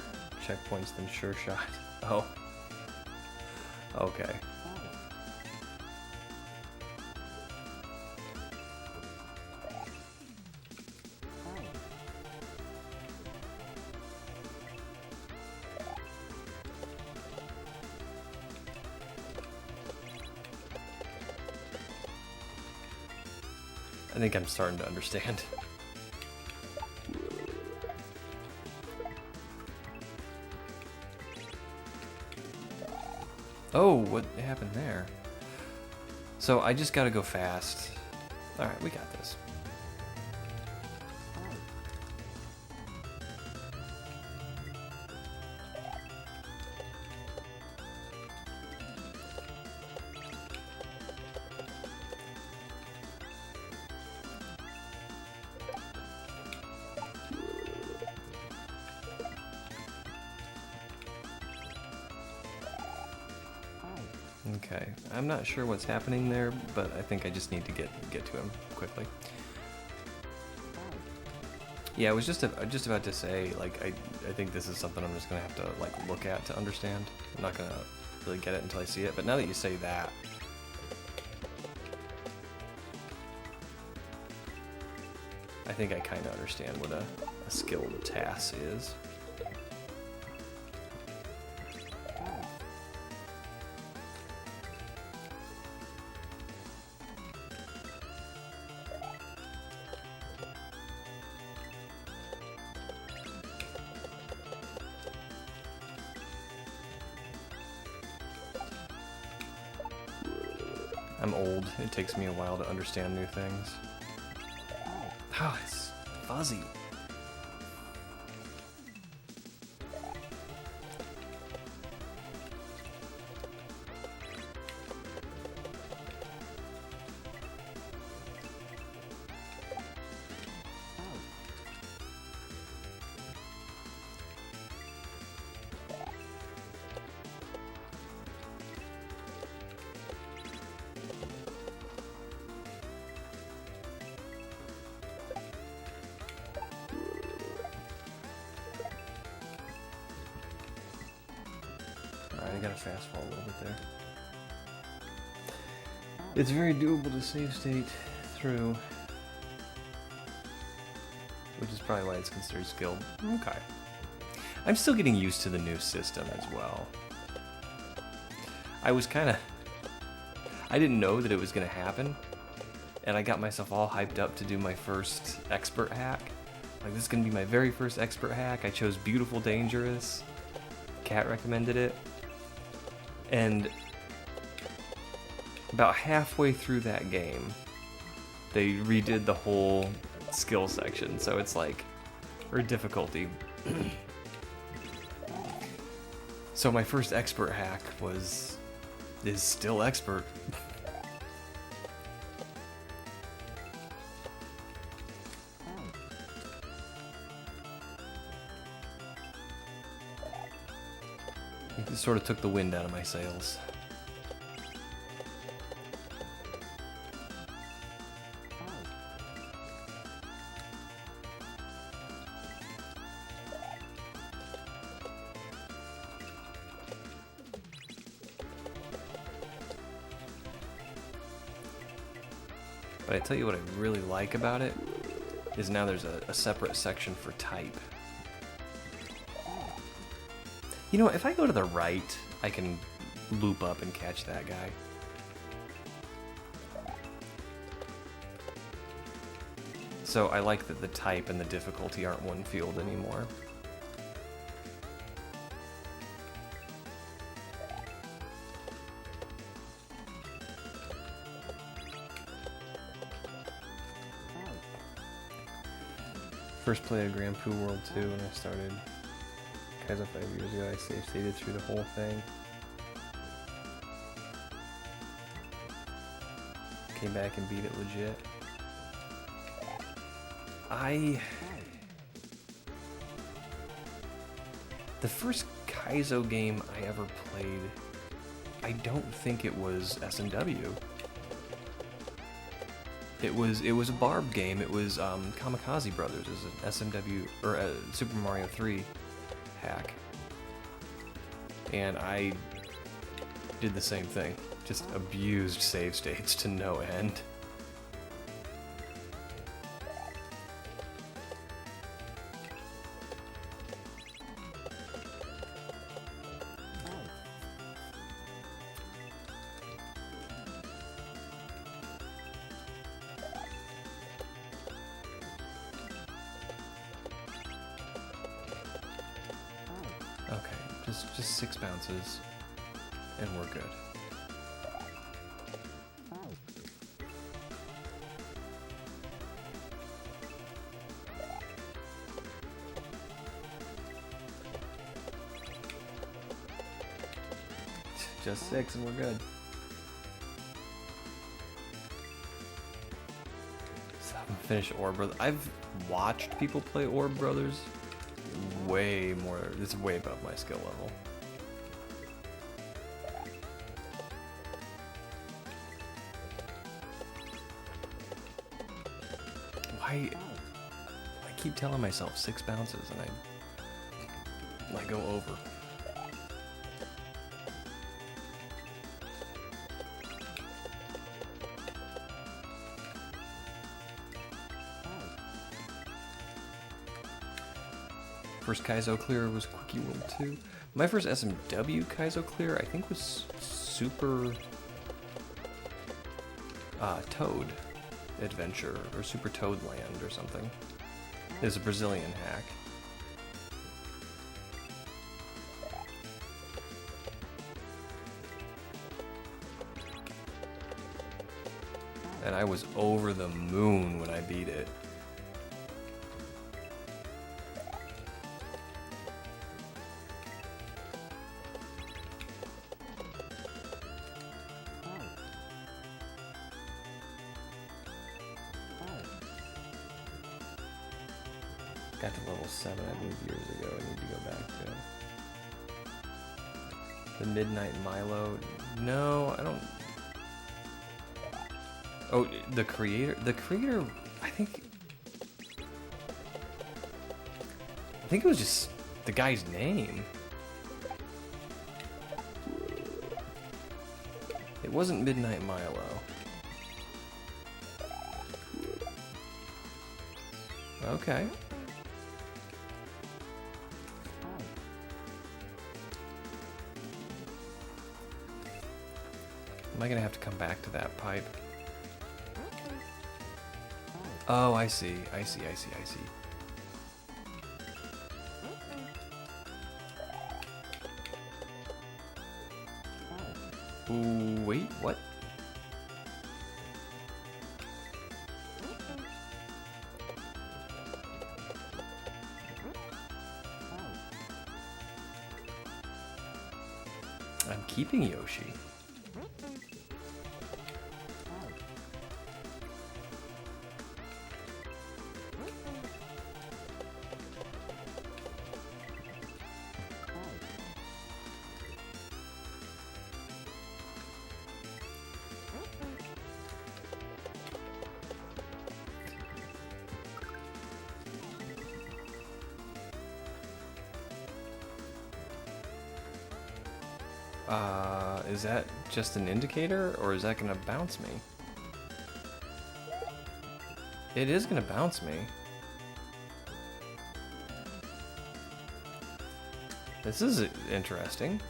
checkpoints than sure shot. Oh. Okay. I think I'm starting to understand. Oh, what happened there? So I just gotta go fast. Alright, we got this. Okay, I'm not sure what's happening there, but I think I just need to get to him quickly. Yeah, I was just about to say, like, I think this is something I'm just gonna have to like look at to understand. I'm not gonna really get it until I see it, but now that you say that, I think I kind of understand what a skilled task is. I'm old. It takes me a while to understand new things. Oh, it's fuzzy. I gotta fast fall a little bit there. It's very doable to save state through, which is probably why it's considered skilled. Okay. I'm still getting used to the new system as well. I didn't know that it was gonna happen, and I got myself all hyped up to do my first expert hack. Like, this is gonna be my very first expert hack. I chose Beautiful Dangerous. Kat recommended it. And about halfway through that game, they redid the whole skill section, so it's like, or difficulty. So my first expert hack is still expert. It sort of took the wind out of my sails. But I tell you what I really like about it is now there's a separate section for type. You know, if I go to the right, I can loop up and catch that guy. So I like that the type and the difficulty aren't one field anymore. first played of Grand Poo World 2 when I started Kaizo 5 years ago. I save stated through the whole thing. Came back and beat it legit. The first Kaizo game I ever played, I don't think it was SMW. It was a Barb game. It was Kamikaze Brothers. It was an SMW or a Super Mario 3 hack, and I did the same thing. Just abused save states to no end. Okay, just 6 bounces, and we're good. Just 6 and we're good. So finish Orb Brothers. I've watched people play Orb Brothers. Way more. This is way above my skill level. Why? I keep telling myself 6 bounces and I go over. First Kaizo clear was Quickie World 2. My first SMW Kaizo clear, I think, was Super Toad Adventure or Super Toad Land or something. It was a Brazilian hack. And I was over the moon when I beat it. Got to level 7, I believe, years ago. I need to go back to the Midnight Milo. No, I don't. Oh, the creator. The creator, I think it was just the guy's name. It wasn't Midnight Milo. Okay. Am I gonna have to come back to that pipe? Oh, I see. Ooh, wait, what? I'm keeping Yoshi. Is that just an indicator, or is that gonna bounce me? It is gonna bounce me. This is interesting.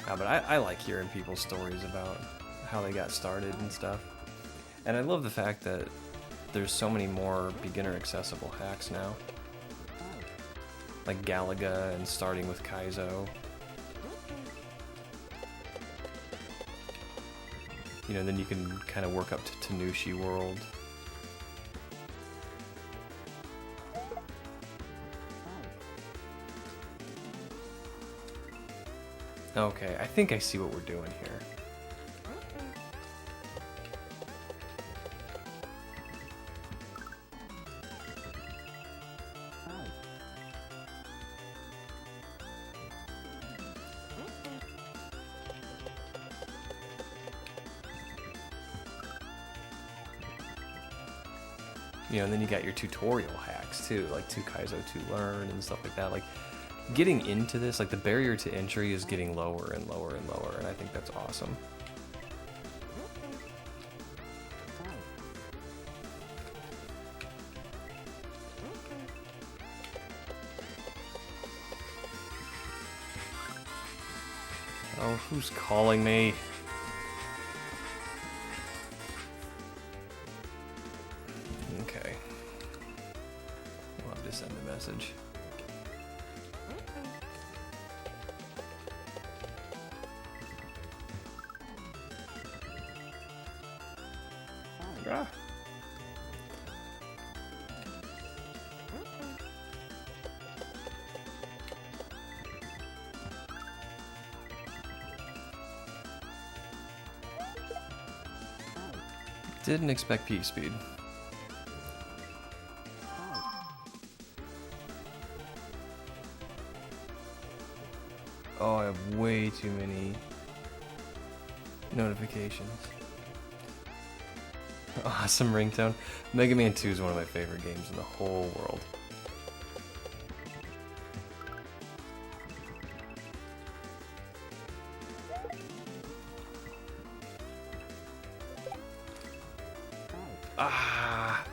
But I like hearing people's stories about how they got started and stuff. And I love the fact that there's so many more beginner accessible hacks now. Like Galaga and starting with Kaizo. You know, then you can kind of work up to Tanushi World. Okay, I think I see what we're doing here. You know, and then you got your tutorial hacks too, like 2 kaizo to learn and stuff like that. Like, getting into this, like the barrier to entry is getting lower and lower and lower, and I think that's awesome. Oh, who's calling me? Okay. We'll have to send a message. Ah. Didn't expect P speed. Oh, I have way too many notifications. Awesome ringtone. Mega Man 2 is one of my favorite games in the whole world. Ah.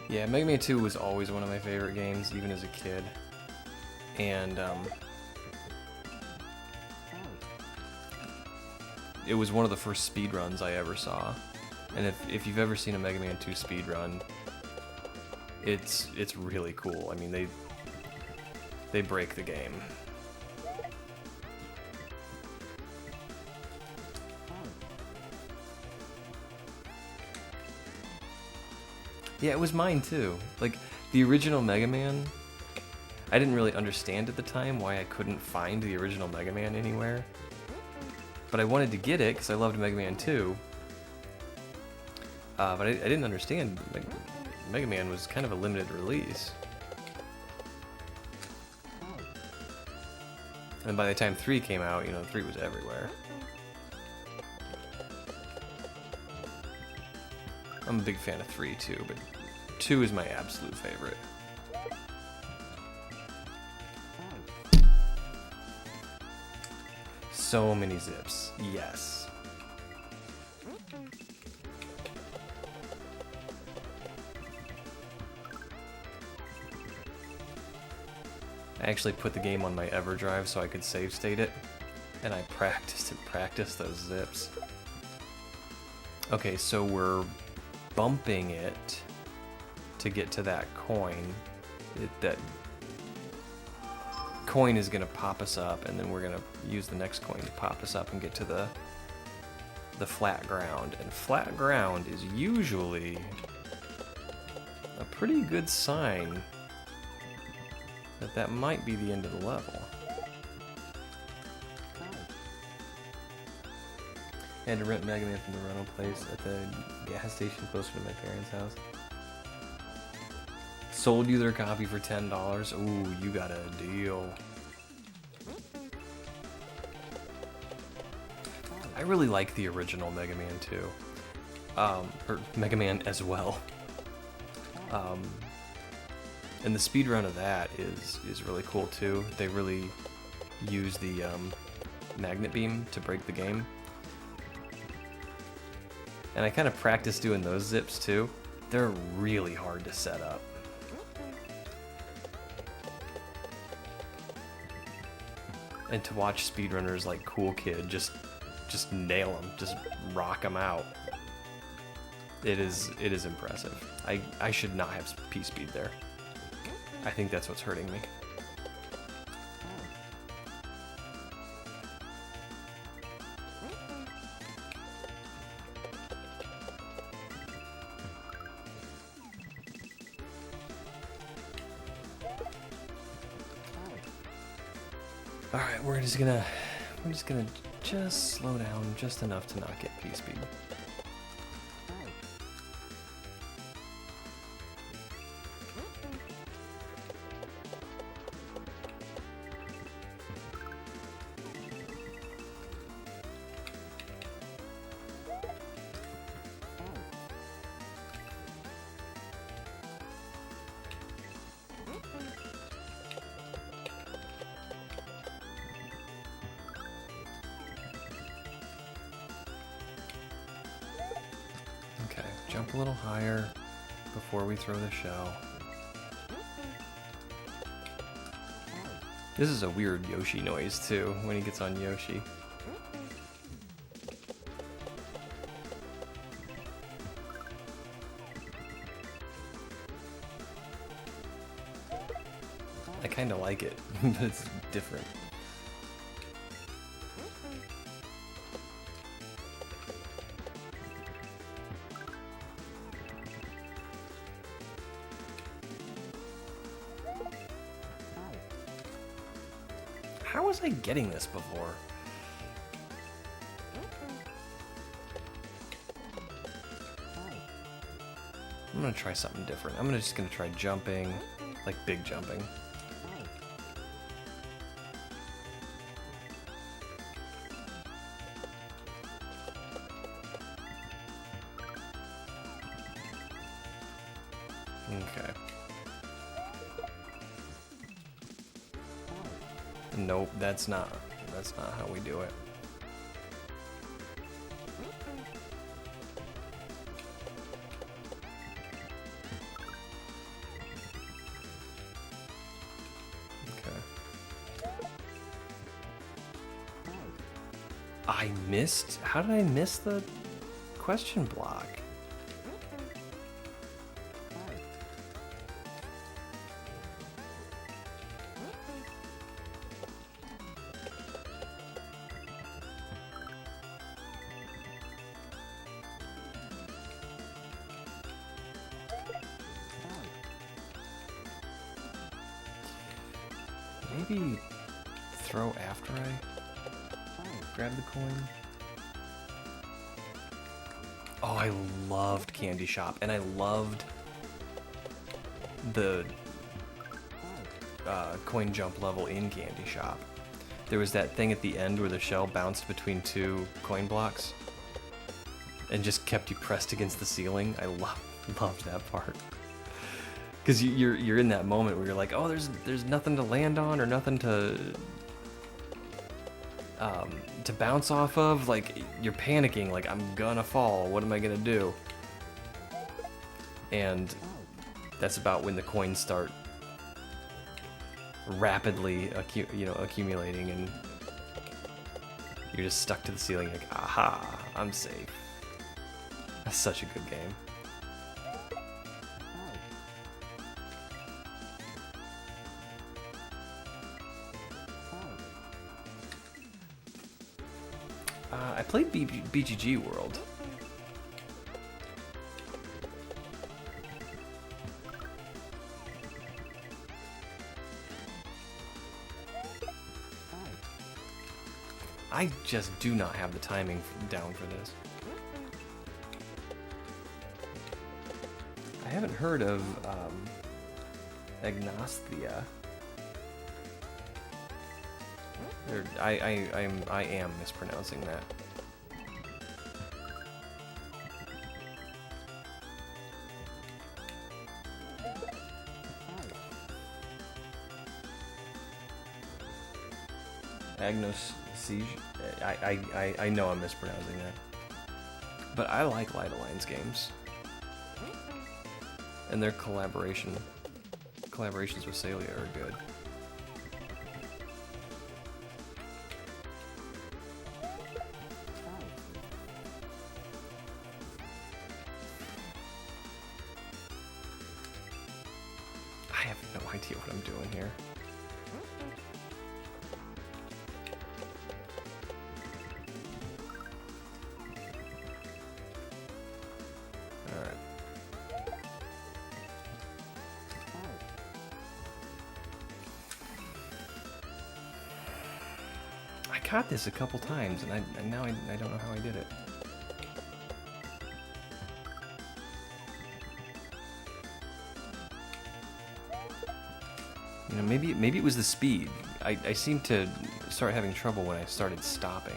Yeah, Mega Man 2 was always one of my favorite games, even as a kid. And it was one of the first speedruns I ever saw. And if you've ever seen a Mega Man 2 speedrun, it's really cool. I mean, they break the game. Yeah, it was mine too. Like, the original Mega Man, I didn't really understand at the time why I couldn't find the original Mega Man anywhere. But I wanted to get it because I loved Mega Man 2. But I didn't understand. Mega Man was kind of a limited release. And by the time 3 came out, you know, 3 was everywhere. I'm a big fan of 3 too, but 2 is my absolute favorite. So many zips, yes. I actually put the game on my EverDrive so I could save state it, and I practiced those zips. Okay, so we're bumping it to get to that coin. That coin is gonna pop us up, and then we're gonna use the next coin to pop us up and get to the flat ground. And flat ground is usually a pretty good sign that might be the end of the level. I had to rent Mega Man from the rental place at the gas station closer to my parents' house. Sold you their copy for $10. Ooh, you got a deal. I really like the original Mega Man 2. Or Mega Man as well. And the speedrun of that is really cool too. They really use the magnet beam to break the game. And I kind of practiced doing those zips too. They're really hard to set up. And to watch speedrunners like Cool Kid just nail them, just rock them out. It is impressive. I should not have P speed there. I think that's what's hurting me. All right, we're just gonna slow down just enough to not get P-speed. Okay, jump a little higher before we throw the shell. This is a weird Yoshi noise too, when he gets on Yoshi. I kinda like it, but it's different. How was I getting this before? I'm gonna try something different. I'm just gonna try jumping, like big jumping. Okay. Nope, that's not how we do it. Okay. I missed? How did I miss the question block? Maybe throw after I grab the coin. Oh, I loved Candy Shop, and I loved the coin jump level in Candy Shop. There was that thing at the end where the shell bounced between two coin blocks and just kept you pressed against the ceiling. I loved that part. Because you're in that moment where you're like, oh, there's nothing to land on or nothing to bounce off of. Like, you're panicking, like, I'm gonna fall. What am I gonna do? And that's about when the coins start rapidly accumulating, and you're just stuck to the ceiling. Like, aha, I'm safe. That's such a good game. I played BGG World. I just do not have the timing down for this. I haven't heard of agnostia. I am mispronouncing that. Agnosia. I know I'm mispronouncing that. But I like Light Alliance games. And their collaborations with Celia are good. I have no idea what I'm doing here. Alright. I caught this a couple times, and now I don't know how I did it. You know, maybe it was the speed. I seemed to start having trouble when I started stopping.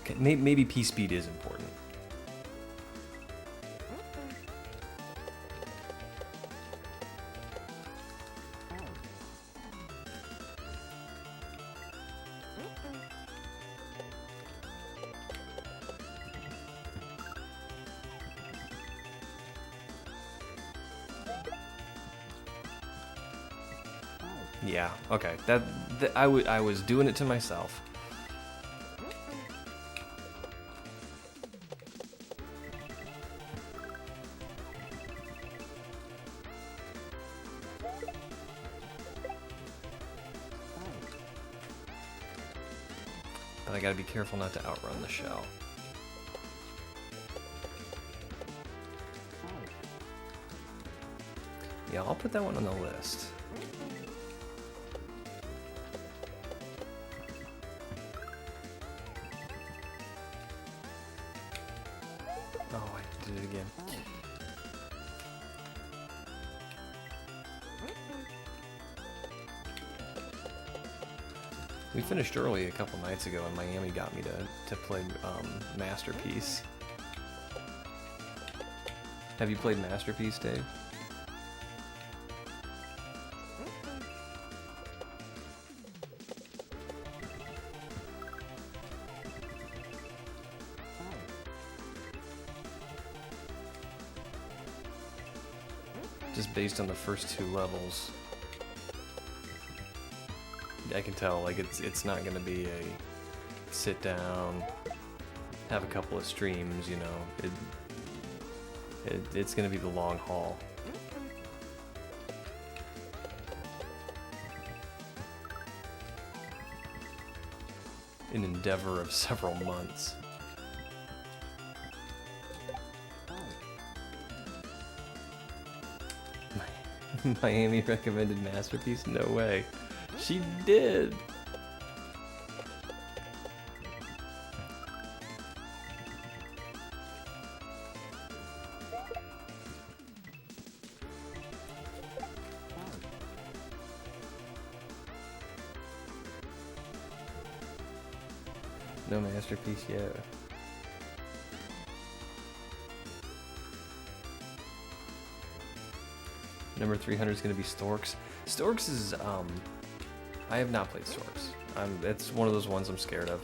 Okay, maybe P speed is important. Yeah, okay. I was doing it to myself. But I gotta be careful not to outrun the shell. Yeah, I'll put that one on the list. Oh, I did it again. We finished early a couple nights ago, and Miami got me to play Masterpiece. Have you played Masterpiece, Dave? Just based on the first two levels, I can tell like it's not gonna be a sit down, have a couple of streams, you know. It's gonna be the long haul. An endeavor of several months. Miami recommended Masterpiece? No way. She did! No Masterpiece yet. Number 300 is going to be Storks. Storks is, I have not played Storks. It's one of those ones I'm scared of.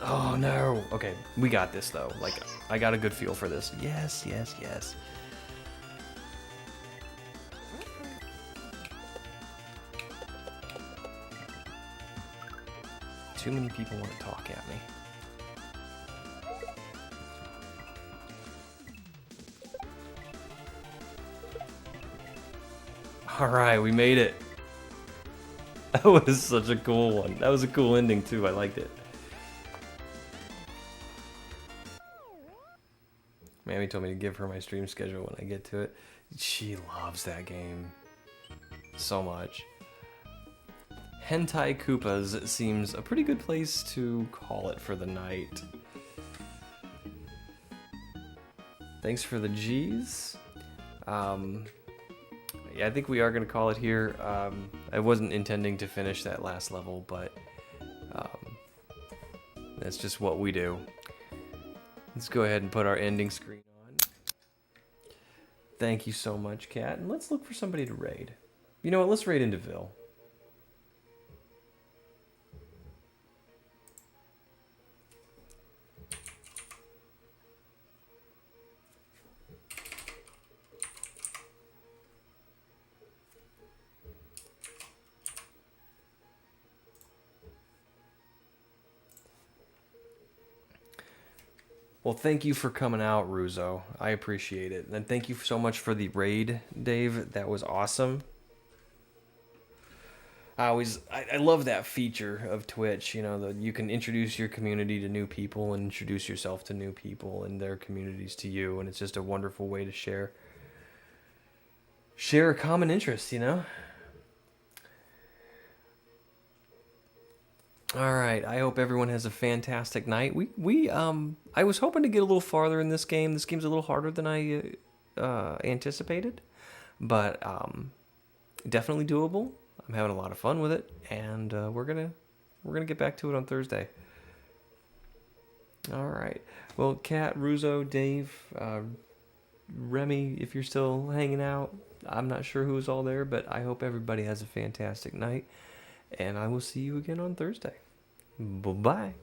Oh no! Okay, we got this though. Like, I got a good feel for this. Yes, yes, yes. Too many people want to talk at me. Alright, we made it. That was such a cool one. That was a cool ending too, I liked it. Mammy told me to give her my stream schedule when I get to it. She loves that game so much. Hentai Koopas seems a pretty good place to call it for the night. Thanks for the G's. Yeah, I think we are going to call it here. I wasn't intending to finish that last level, but that's just what we do. Let's go ahead and put our ending screen on. Thank you so much, Kat. And let's look for somebody to raid. You know what? Let's raid into Vil. Well, thank you for coming out, Ruzo. I appreciate it. And thank you so much for the raid, Dave. That was awesome. I love that feature of Twitch, you know, that you can introduce your community to new people and introduce yourself to new people and their communities to you, and it's just a wonderful way to share a common interest, you know? All right, I hope everyone has a fantastic night. I was hoping to get a little farther in this game. This game's a little harder than I anticipated, but definitely doable. I'm having a lot of fun with it, and we're gonna get back to it on Thursday. All right. Well, Kat, Ruzo, Dave, Remy, if you're still hanging out, I'm not sure who's all there, but I hope everybody has a fantastic night, and I will see you again on Thursday. Bye-bye.